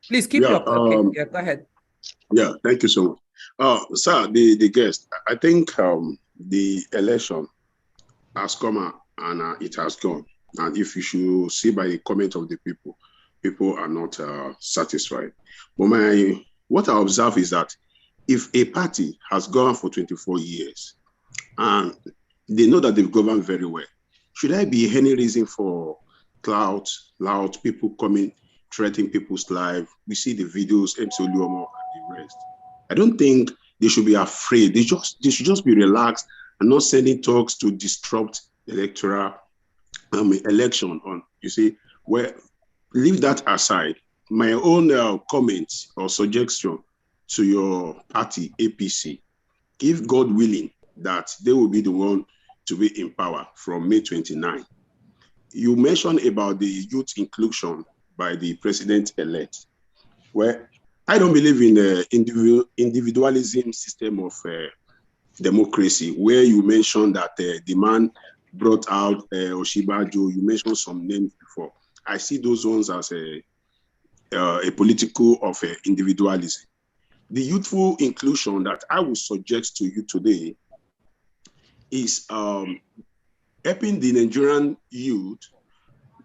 Please keep your okay. Yeah, go ahead. Yeah, thank you so much. Sir, the guest, I think the election has come out and it has gone. And if you should see by the comment of the people are not satisfied. But what I observe is that if a party has gone for 24 years and they know that they've governed very well, should there be any reason for loud people coming, threatening people's lives? We see the videos, MC Oluomo and the rest. I don't think they should be afraid. They should just be relaxed and not sending talks to disrupt the electoral election. You see, leave that aside. My own comment or suggestion to your party, APC, if God willing, that they will be the one to be in power from May 29. You mentioned about the youth inclusion by the president-elect, where I don't believe in the individualism system of democracy, where you mentioned that the man brought out Oshibajo, you mentioned some names before. I see those ones as a political of individualism. The youthful inclusion that I would suggest to you today is helping the Nigerian youth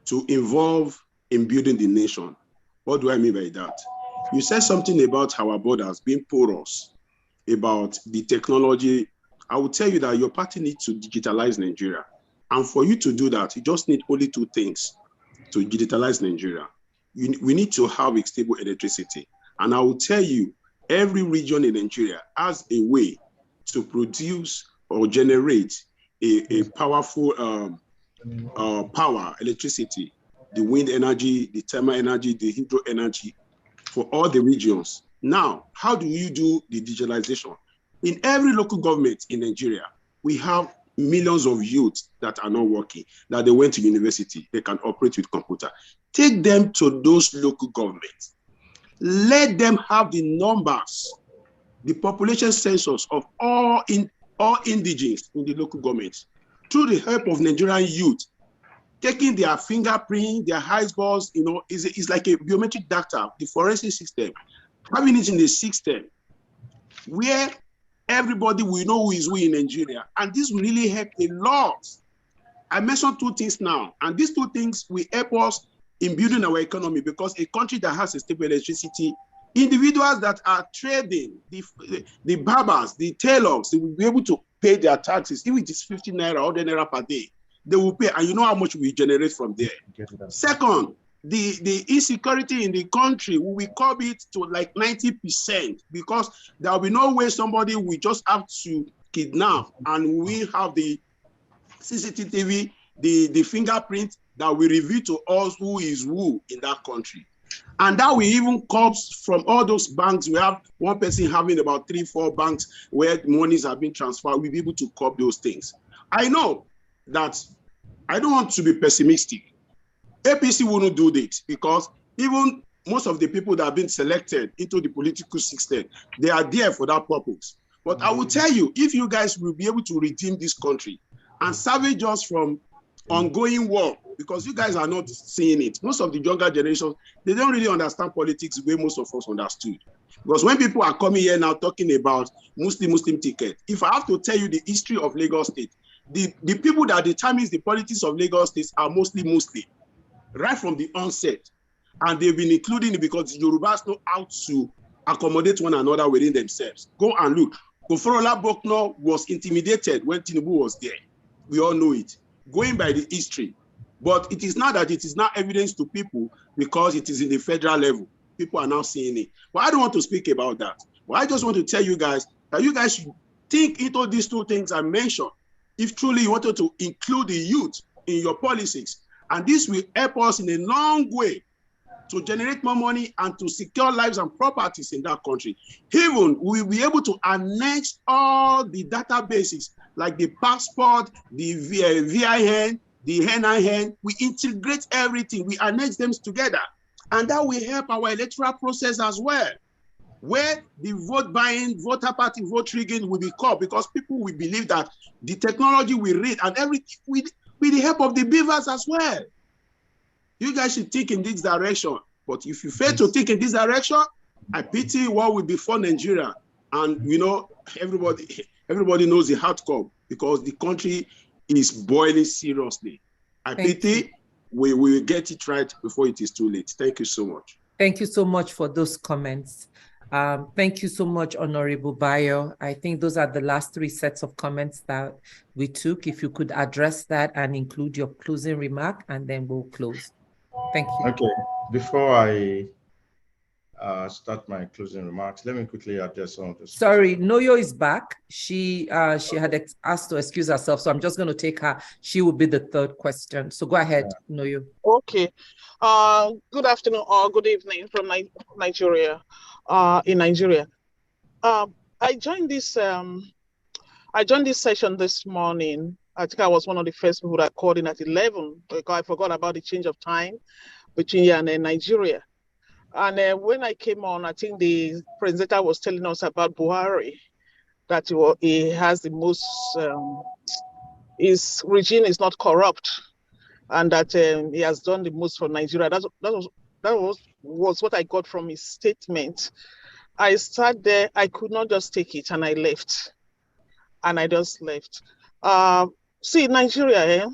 to involve in building the nation. What do I mean by that? You said something about our borders being porous, about the technology. I will tell you that your party needs to digitalize Nigeria. And for you to do that, you just need only two things to digitalize Nigeria. We need to have a stable electricity. And I will tell you, every region in Nigeria has a way to produce or generate a powerful power, electricity, the wind energy, the thermal energy, the hydro energy for all the regions. Now, how do you do the digitalization? In every local government in Nigeria, we have millions of youth that are not working, that they went to university, they can operate with computer. Take them to those local governments. Let them have the numbers, the population census of all indigenes in the local governments through the help of Nigerian youth, taking their fingerprint, their eyeballs, is like a biometric data, the forensic system, having it in the system where everybody will know who is who in Nigeria. And this will really help a lot. I mentioned two things now, and these two things will help us in building our economy, because a country that has a stable electricity, individuals that are trading, the barbers, the tailors, they will be able to pay their taxes. If it is 50 naira or 100 naira per day, they will pay, and you know how much we generate from there. Second, the insecurity in the country, we will curb it to like 90%, because there will be no way somebody will just have to kidnap, and we have the CCTV, the fingerprint that will reveal to us who is who in that country. And that will even curb from all those banks. We have one person having about 3-4 banks where monies have been transferred. We'll be able to curb those things. I know that I don't want to be pessimistic. APC will not do this, because even most of the people that have been selected into the political system, they are there for that purpose. But I will tell you, if you guys will be able to redeem this country and salvage us from ongoing war, because you guys are not seeing it. Most of the younger generations, they don't really understand politics the way most of us understood. Because when people are coming here now talking about Muslim ticket, if I have to tell you the history of Lagos State, the people that determines the politics of Lagos State are mostly Muslim, right from the onset. And they've been including it because the Yorubas know how to accommodate one another within themselves. Go and look. Koforola Bokno was intimidated when Tinubu was there. We all know it. Going by the history. But it is not that it is not evidence to people because it is in the federal level. People are now seeing it. But I don't want to speak about that. But I just want to tell you guys that you guys should think into these two things I mentioned. If truly you wanted to include the youth in your policies, and this will help us in a long way to generate more money and to secure lives and properties in that country. Even we'll be able to annex all the databases like the passport, the VIN, the NIN. We integrate everything, we annex them together. And that will help our electoral process as well, where the vote buying, voter party, vote rigging will be caught because people will believe that the technology will read and everything with the help of the beavers as well. You guys should think in this direction. But if you fail to think in this direction, I pity what will be for Nigeria. And you know, everybody knows the outcome because the country is boiling seriously. I pity we will get it right before it is too late. Thank you so much. Thank you so much for those comments. Thank you so much, Honorable Bayo. I think those are the last three sets of comments that we took. If you could address that and include your closing remark, and then we'll close. Thank you. Okay, before I start my closing remarks, let me quickly address some of this. Sorry, Noyo is back. She had asked to excuse herself, so I'm just going to take her. She will be the third question. So go ahead, Noyo. Okay. Good afternoon or good evening from Nigeria. In Nigeria, I joined this session this morning. I think I was one of the first people that called in at 11 because I forgot about the change of time between here and Nigeria. And when I came on, I think the presenter was telling us about Buhari, that he has the most, his regime is not corrupt, and that he has done the most for Nigeria. That was what I got from his statement. I sat there, I could not just take it, and I left. And I just left. See, Nigeria,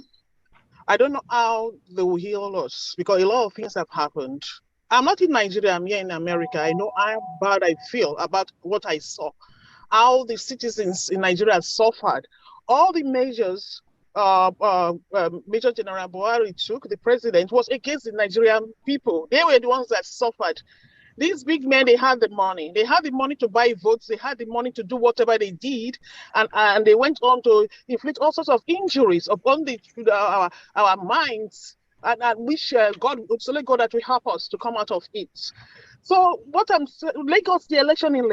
I don't know how they will heal us because a lot of things have happened. I'm not in Nigeria, I'm here in America. I know how bad I feel about what I saw, how the citizens in Nigeria have suffered. All the measures Major General Buhari took, the president, was against the Nigerian people. They were the ones that suffered. These big men, they had the money. They had the money to buy votes. They had the money to do whatever they did. And they went on to inflict all sorts of injuries upon our minds. And wish God, absolutely God, that will help us to come out of it. So what I'm saying, Lagos, the election in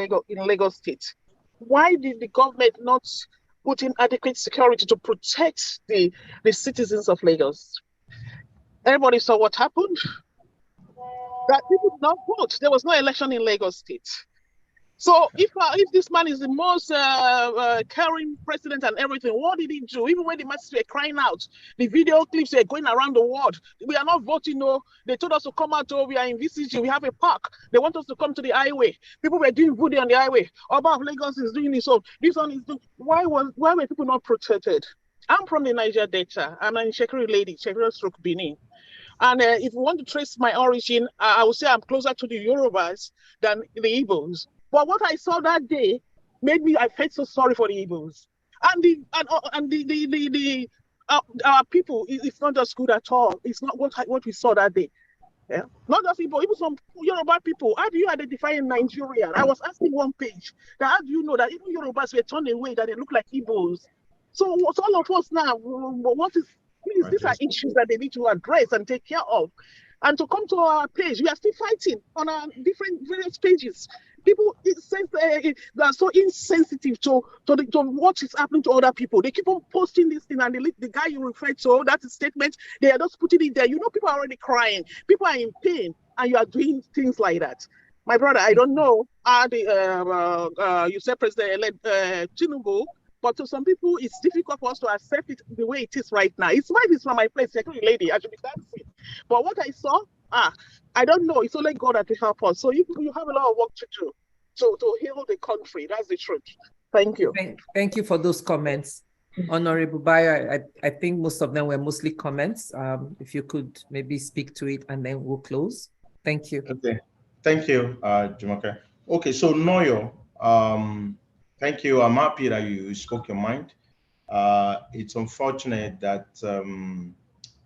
Lagos State, why did the government not put in adequate security to protect the citizens of Lagos? Everybody saw what happened. That people did not vote. There was no election in Lagos State. So if this man is the most caring president and everything, what did he do? Even when the masses were crying out, the video clips were going around the world. We are not voting, no. They told us to come out, we are in VCG, we have a park. They want us to come to the highway. People were doing voodoo on the highway. Oba of Lagos is doing this. This one is doing. Why were people not protected? I'm from the Niger Delta. I'm a Shekiri lady, Shekiri stroke Benin. And if you want to trace my origin, I would say I'm closer to the Yorubas than the Igbos. But what I saw that day made me, I felt so sorry for the Igbos. And our people, it's not just good at all. It's not what we saw that day. Yeah? Not just Igbo, even some Yoruba people. How do you identify a Nigerian? I was asking one page, that how do you know that even Yorubas were turned away, that they look like Igbos? So all of us now, these are issues that they need to address and take care of. And to come to our page, we are still fighting on our various pages. People they are so insensitive to what is happening to other people. They keep on posting this thing, and the guy you referred to, that statement, they are just putting it there. You know, people are already crying. People are in pain. and you are doing things like that. My brother, I don't know how you said President-elect Tinubu, but to some people, it's difficult for us to accept it the way it is right now. It's why it's from my place, second lady, I should be dancing. But what I saw, I don't know. It's only God that will help us. So you have a lot of work to do to heal the country. That's the truth. Thank you. Thank you for those comments. Honorable Bayo, I think most of them were mostly comments. If you could maybe speak to it and then we'll close. Thank you. Okay. Thank you, Jumoke. Okay, so Noyo, thank you. I'm happy that you spoke your mind. It's unfortunate that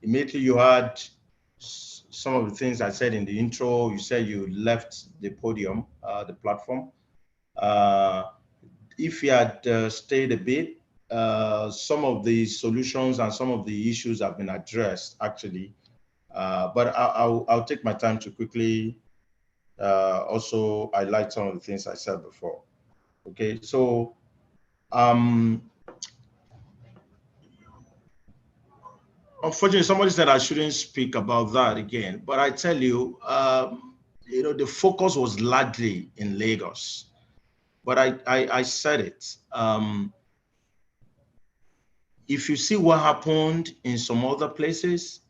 immediately you had some of the things I said in the intro. You said you left the podium, the platform. If you had stayed a bit, some of the solutions and some of the issues have been addressed actually. But I'll take my time to quickly also highlight some of the things I said before. Okay, so unfortunately, somebody said I shouldn't speak about that again, but I tell you, you know, the focus was largely in Lagos. But I said it. If you see what happened in some other places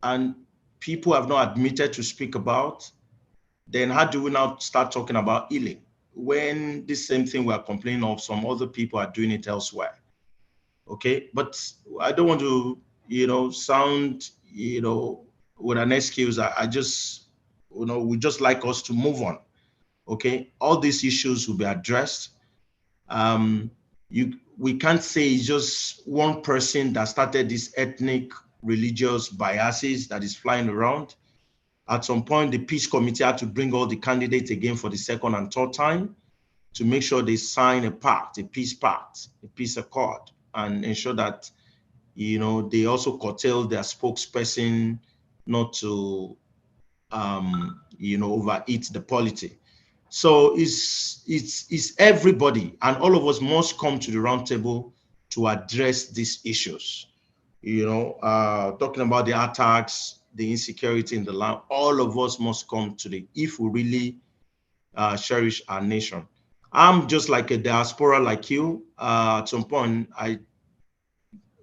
and people have not admitted to speak about, then how do we now start talking about healing when this same thing we're complaining of, some other people are doing it elsewhere? Okay, but I don't want to, you know, sound, you know, with an excuse. I just, you know, we just like us to move on. Okay, all these issues will be addressed. We can't say it's just one person that started this ethnic, religious biases that is flying around. At some point, the peace committee had to bring all the candidates again for the second and third time to make sure they sign a pact, a peace accord, and ensure that, you know, they also curtail their spokesperson not to, you know, overeat the polity. So it's everybody, and all of us must come to the round table to address these issues. You know, talking about the attacks, the insecurity in the land, all of us must come to if we really cherish our nation. I'm just like a diaspora like you. At some point, I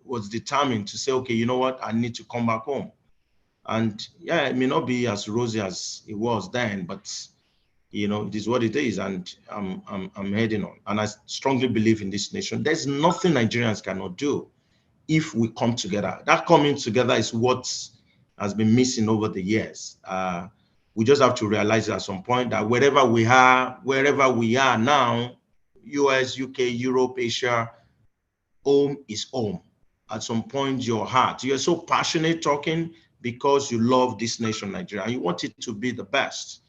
was determined to say, okay, you know what, I need to come back home. And yeah, it may not be as rosy as it was then, but you know, it is what it is, and I'm heading on. And I strongly believe in this nation. There's nothing Nigerians cannot do if we come together. That coming together is what has been missing over the years. We just have to realize at some point that wherever we are now, US, UK, Europe, Asia, home is home. At some point, your heart, you're so passionate talking because you love this nation, Nigeria, and you want it to be the best.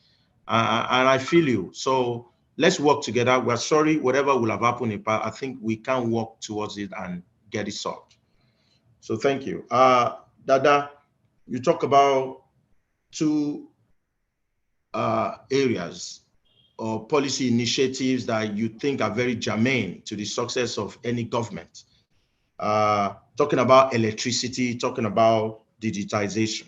And I feel you. So let's work together. We're sorry, whatever will have happened, I think we can work towards it and get it solved. So thank you. Dada, you talk about two areas or policy initiatives that you think are very germane to the success of any government. Talking about electricity, talking about digitization.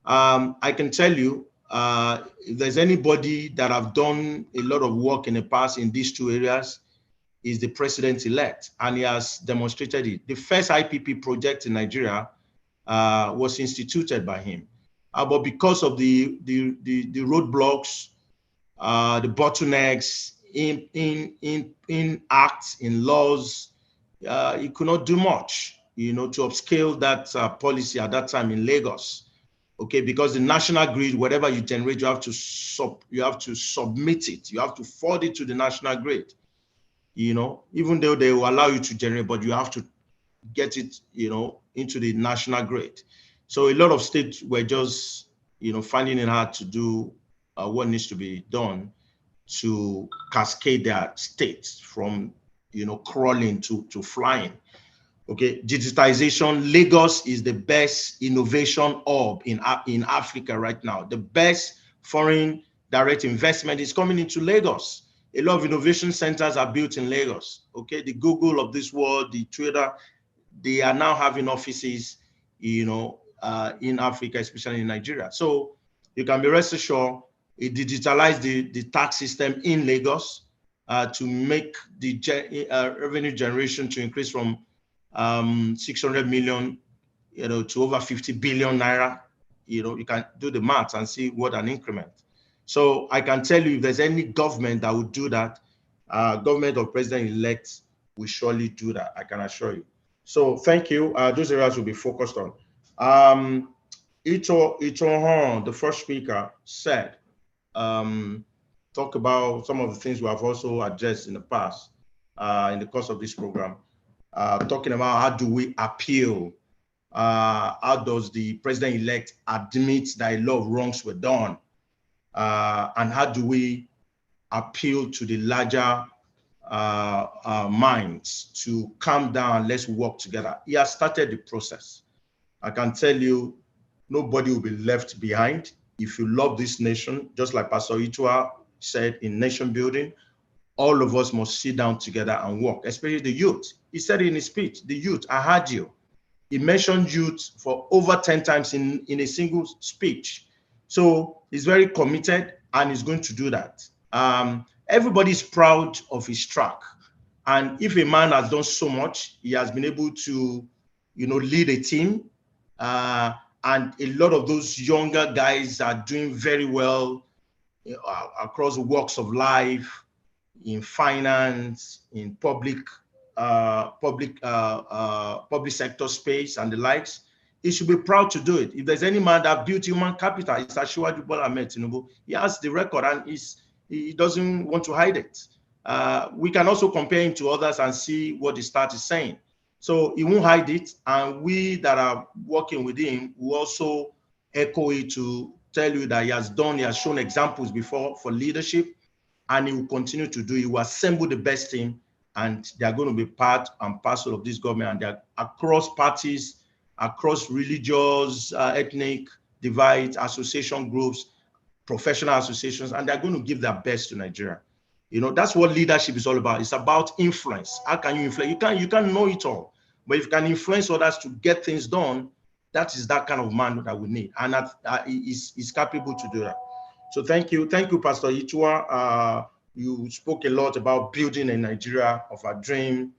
I can tell you, if there's anybody that have done a lot of work in the past in these two areas, is the president-elect, and he has demonstrated it. The first IPP project in Nigeria was instituted by him, but because of the roadblocks, the bottlenecks in acts, in laws, he could not do much, you know, to upscale that policy at that time in Lagos. Okay, because the national grid, whatever you generate, you have to submit it. You have to forward it to the national grid. You know, even though they will allow you to generate, but you have to get it, you know, into the national grid. So a lot of states were just, you know, finding it hard to do what needs to be done to cascade their states from, you know, crawling to flying. Okay, digitization. Lagos is the best innovation hub in Africa right now. The best foreign direct investment is coming into Lagos. A lot of innovation centers are built in Lagos. Okay, the Google of this world, the Twitter, they are now having offices, you know, in Africa, especially in Nigeria. So you can be rest assured it digitalized the tax system in Lagos to make the revenue generation to increase from 600 million, to over 50 billion naira. You can do the math and see what an increment. So I can tell you, if there's any government that would do that, government or president-elect will surely do that, I can assure you. So thank you. Those areas will be focused on. Ituah, the first speaker, said, talk about some of the things we have also addressed in the past, in the course of this program, talking about how do we appeal, how does the president-elect admit that a lot of wrongs were done, and how do we appeal to the larger minds to calm down, let's work together. He has started the process. I can tell you, nobody will be left behind. If you love this nation, just like Pastor Ituah said in nation building, all of us must sit down together and work, especially the youth. He said in his speech, the youth, I heard you. He mentioned youth for over 10 times in a single speech. So he's very committed and he's going to do that. Everybody's proud of his track. And if a man has done so much, he has been able to, lead a team. And a lot of those younger guys are doing very well across the walks of life, in finance, in public sector space and the likes. He should be proud to do it. If there's any man that built human capital, it's Asiwaju Bola Ahmed Tinubu. He has the record and he doesn't want to hide it. We can also compare him to others and see what the stat is saying. So he won't hide it, and we that are working with him will also echo it to tell you that he has shown examples before for leadership, and he will continue to do. He will assemble the best team, and they are going to be part and parcel of this government, and they're across parties, across religious, ethnic divides, association groups, professional associations, and they're going to give their best to Nigeria. That's what leadership is all about. It's about influence. How can you influence? You can't know it all, but if you can influence others to get things done, that is that kind of man that we need, and he's capable to do that. So thank you, Pastor Ituah. You spoke a lot about building a Nigeria of our dream,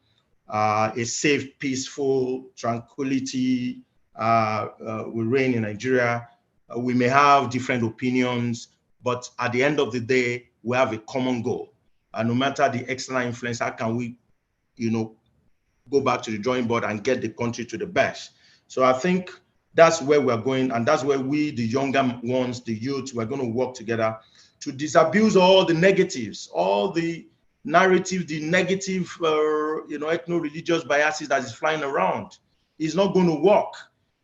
a safe, peaceful, tranquility will reign in Nigeria. We may have different opinions, but at the end of the day, we have a common goal. And no matter the external influence, how can we, go back to the drawing board and get the country to the best? So I think that's where we're going, and that's where we, the younger ones, the youth, we're going to work together to disabuse all the negatives, all the narrative, the negative, ethno-religious biases that is flying around. It's not going to work.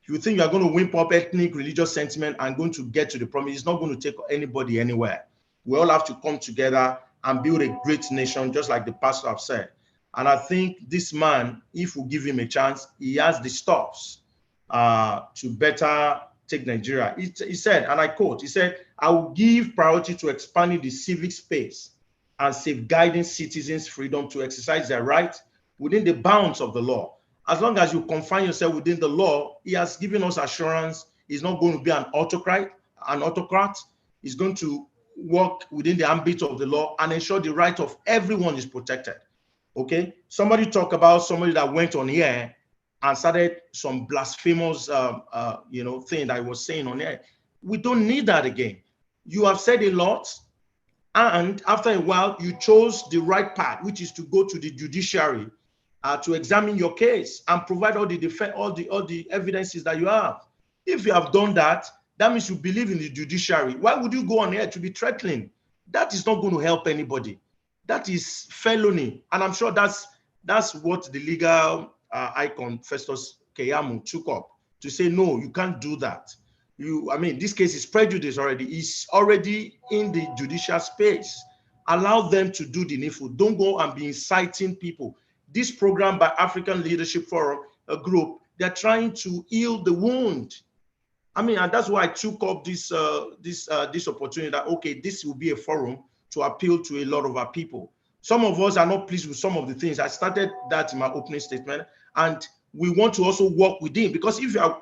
If you think you're going to whip up ethnic religious sentiment and going to get to the promise, it's not going to take anybody anywhere. We all have to come together and build a great nation, just like the pastor have said. And I think this man, if we give him a chance, he has the stuffs to better take Nigeria. He said, and I quote, he said, I will give priority to expanding the civic space and safeguarding citizens' freedom to exercise their rights within the bounds of the law. As long as you confine yourself within the law, he has given us assurance he's not going to be an autocrat. He's going to work within the ambit of the law and ensure the right of everyone is protected. Okay, somebody talk about somebody that went on here and started some blasphemous thing that I was saying on here. We don't need that again. You have said a lot, and after a while you chose the right path, which is to go to the judiciary to examine your case and provide all the evidences that you have. If you have done that, that means you believe in the judiciary. Why would you go on here to be threatening? That is not going to help anybody. That is felony. And I'm sure that's what the legal icon Festus Keyamo took up to say, no, you can't do that. This case is prejudice already. It's already in the judicial space. Allow them to do the needful. Don't go and be inciting people. This program by African Leadership Forum, a group, they're trying to heal the wound. And that's why I took up this opportunity that, okay, this will be a forum to appeal to a lot of our people. Some of us are not pleased with some of the things. I started that in my opening statement, and we want to also work within, because if you are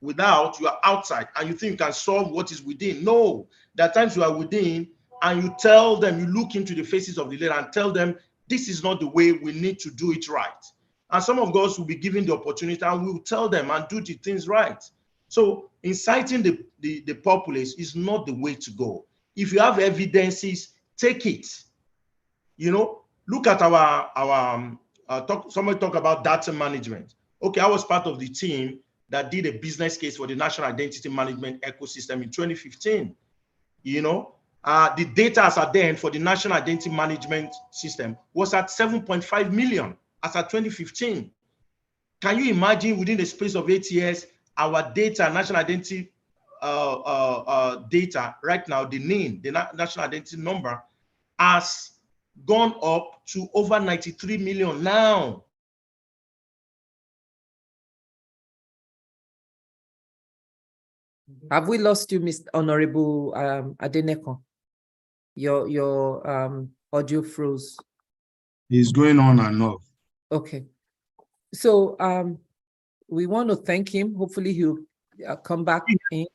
without, you are outside and you think you can solve what is within. No, there are times you are within and you tell them, you look into the faces of the leader and tell them, this is not the way, we need to do it right. And some of us will be given the opportunity and we'll tell them and do the things right. So inciting the populace is not the way to go. If you have evidences, take it. You know, look at somebody talk about data management. Okay, I was part of the team that did a business case for the national identity management ecosystem in 2015. You know, the data as at then for the national identity management system was at 7.5 million as at 2015. Can you imagine within the space of 8 years, our data, national identity data right now, the NIN, the national identity number, has gone up to over 93 million now. Have we lost you, Mr. Honorable Adenekan? Your audio froze. It's going on and off. Okay. So we want to thank him. Hopefully he'll come back in.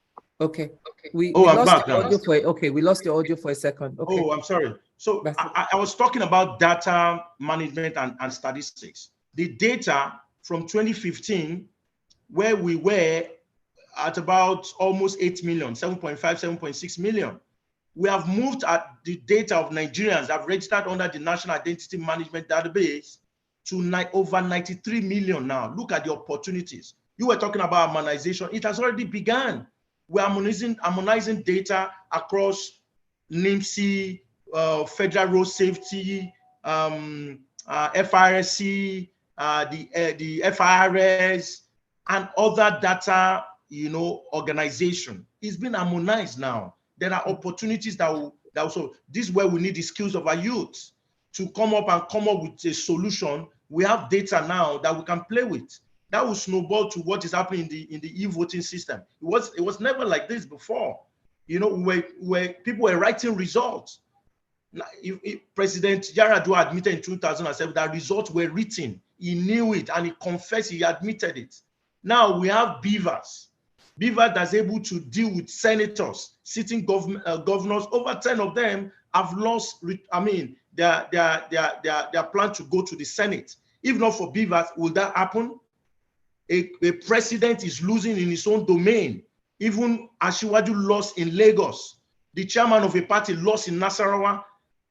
Okay. We lost the audio we lost the audio for a second. Okay. Oh, I'm sorry. So I was talking about data management and statistics. The data from 2015, where we were at about almost 8 million, 7.5, 7.6 million. We have moved at the data of Nigerians that have registered under the National Identity Management Database to over 93 million now. Look at the opportunities. You were talking about harmonization. It has already begun. We're harmonizing data across NIMC, Federal Road Safety, FRSC, the FIRS, and other data, organization. It's been harmonized now. There are opportunities that also, this is where we need the skills of our youth to come up with a solution. We have data now that we can play with. That will snowball to what is happening in the e-voting system. It was never like this before. Where people were writing results. If President Yar'Adua admitted in 2007 that results were written. He knew it and he confessed, he admitted it. Now we have beavers that's able to deal with senators, sitting governors. Over 10 of them have lost, their plan to go to the Senate. If not for beavers, will that happen? A president is losing in his own domain. Even Asiwaju lost in Lagos. The chairman of a party lost in Nasarawa.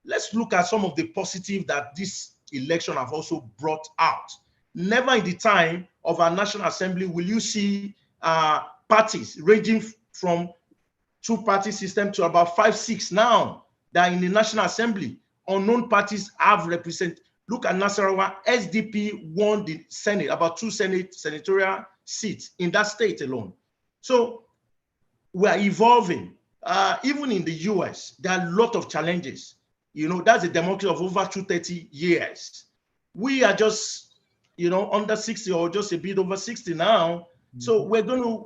Let's look at some of the positive that this election have also brought out. Never in the time of our National Assembly will you see parties ranging from two-party system to about 5, 6 now that in the National Assembly. Unknown parties have represented. Look at Nasarawa, SDP won the Senate, about 2 senatorial seats in that state alone. So we are evolving. Even in the US, there are a lot of challenges. That's a democracy of over 230 years. We are just, under 60 or just a bit over 60 now. So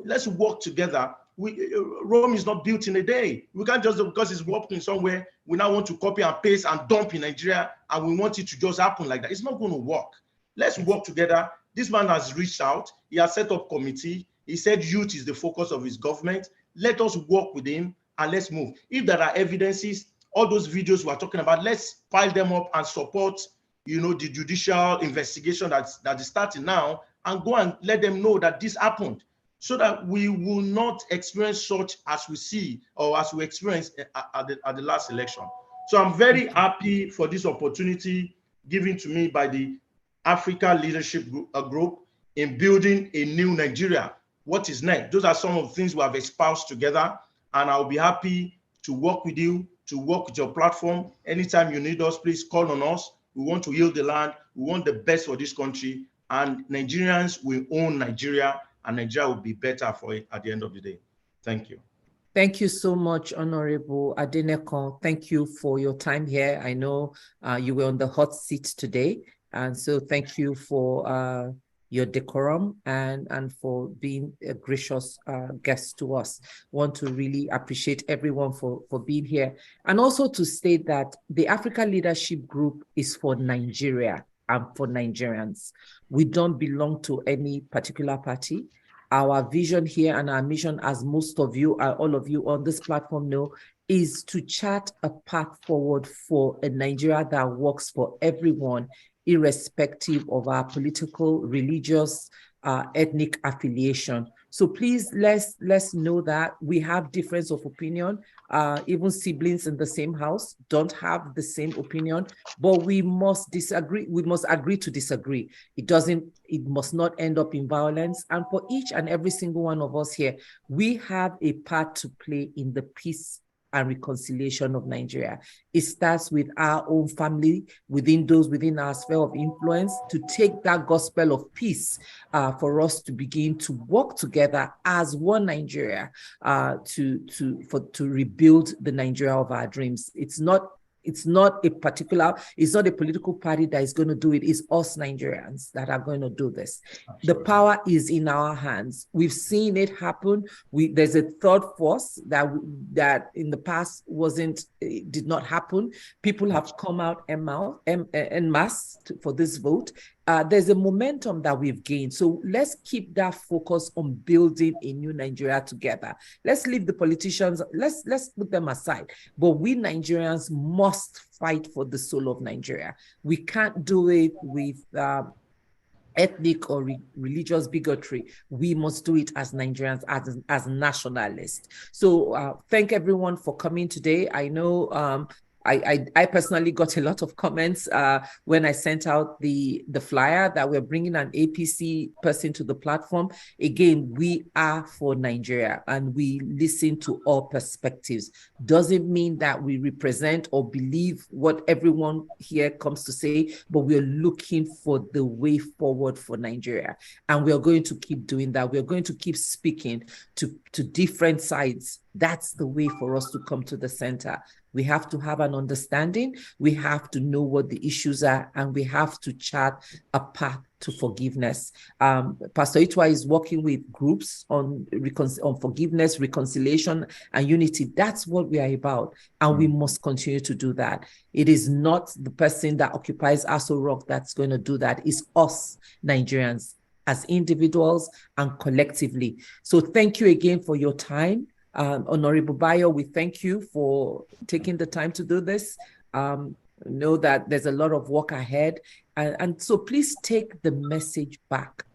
let's work together. Rome is not built in a day. We can't just, because it's working somewhere, we now want to copy and paste and dump in Nigeria, and we want it to just happen like that. It's not going to work. Let's work together. This man has reached out. He has set up committee. He said youth is the focus of his government. Let us work with him and let's move. If there are evidences, all those videos we're talking about, let's pile them up and support, the judicial investigation that is starting now, and go and let them know that this happened, so that we will not experience such as we see or as we experienced at the last election. So I'm very happy for this opportunity given to me by the Africa Leadership Group in building a new Nigeria. What is next? Those are some of the things we have espoused together, and I'll be happy to work with you, to work with your platform. Anytime you need us, please call on us. We want to heal the land. We want the best for this country, and Nigerians will own Nigeria, and Nigeria will be better for it at the end of the day. Thank you. Thank you so much, Honorable Adenekan. Thank you for your time here. I know you were on the hot seat today, and so thank you for your decorum and for being a gracious guest to us. Want to really appreciate everyone for being here, and also to state that the Africa Leadership Group is for Nigeria and for Nigerians. We don't belong to any particular party. Our vision here and our mission, as most of you, all of you on this platform know, is to chart a path forward for a Nigeria that works for everyone, irrespective of our political, religious, ethnic affiliation. So please, let's know that we have difference of opinion. Even siblings in the same house don't have the same opinion, but we must disagree. We must agree to disagree. It must not end up in violence. And for each and every single one of us here, we have a part to play in the peace and reconciliation of Nigeria. It starts with our own family, within our sphere of influence, to take that gospel of peace for us to begin to work together as one Nigeria to rebuild the Nigeria of our dreams. It's not a political party that is going to do it. It's us Nigerians that are going to do this. Absolutely. The power is in our hands. We've seen it happen. There's a third force that in the past did not happen. People have come out en masse for this vote. There's a momentum that we've gained. So let's keep that focus on building a new Nigeria together. Let's leave the politicians, let's put them aside. But we Nigerians must fight for the soul of Nigeria. We can't do it with ethnic or religious bigotry. We must do it as Nigerians, as nationalists. So thank everyone for coming today. I know I personally got a lot of comments when I sent out the flyer that we're bringing an APC person to the platform. Again, we are for Nigeria and we listen to all perspectives. Doesn't mean that we represent or believe what everyone here comes to say, but we're looking for the way forward for Nigeria. And we're going to keep doing that. We're going to keep speaking to different sides. That's the way for us to come to the center. We have to have an understanding. We have to know what the issues are, and we have to chart a path to forgiveness. Pastor Ituah is working with groups on forgiveness, reconciliation, and unity. That's what we are about, and we must continue to do that. It is not the person that occupies Aso Rock that's going to do that. It's us, Nigerians, as individuals and collectively. So thank you again for your time. Honorable Bayo, we thank you for taking the time to do this. Know that there's a lot of work ahead. And so please take the message back.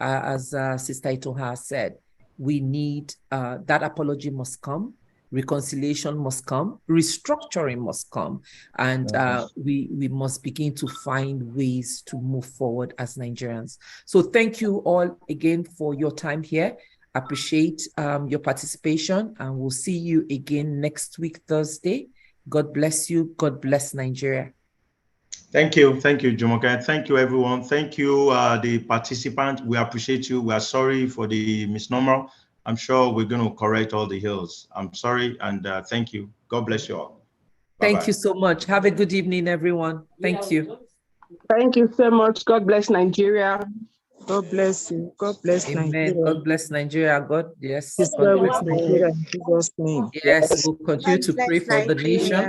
As Sister Ituah said, we need that apology must come, reconciliation must come, restructuring must come. And we must begin to find ways to move forward as Nigerians. So thank you all again for your time here. Appreciate your participation, and we'll see you again next week, Thursday. God bless you. God bless Nigeria. Thank you, Jumoke. Thank you, everyone. Thank you, the participants. We appreciate you. We are sorry for the misnomer. I'm sure we're going to correct all the hills. I'm sorry, and thank you. God bless you all. Bye-bye. Thank you so much. Have a good evening, everyone. Thank you. Thank you so much. God bless Nigeria. God bless you. God bless Nigeria. God bless Nigeria. God, yes. God bless Nigeria in Jesus' name. Yes, we'll continue to pray for the nation.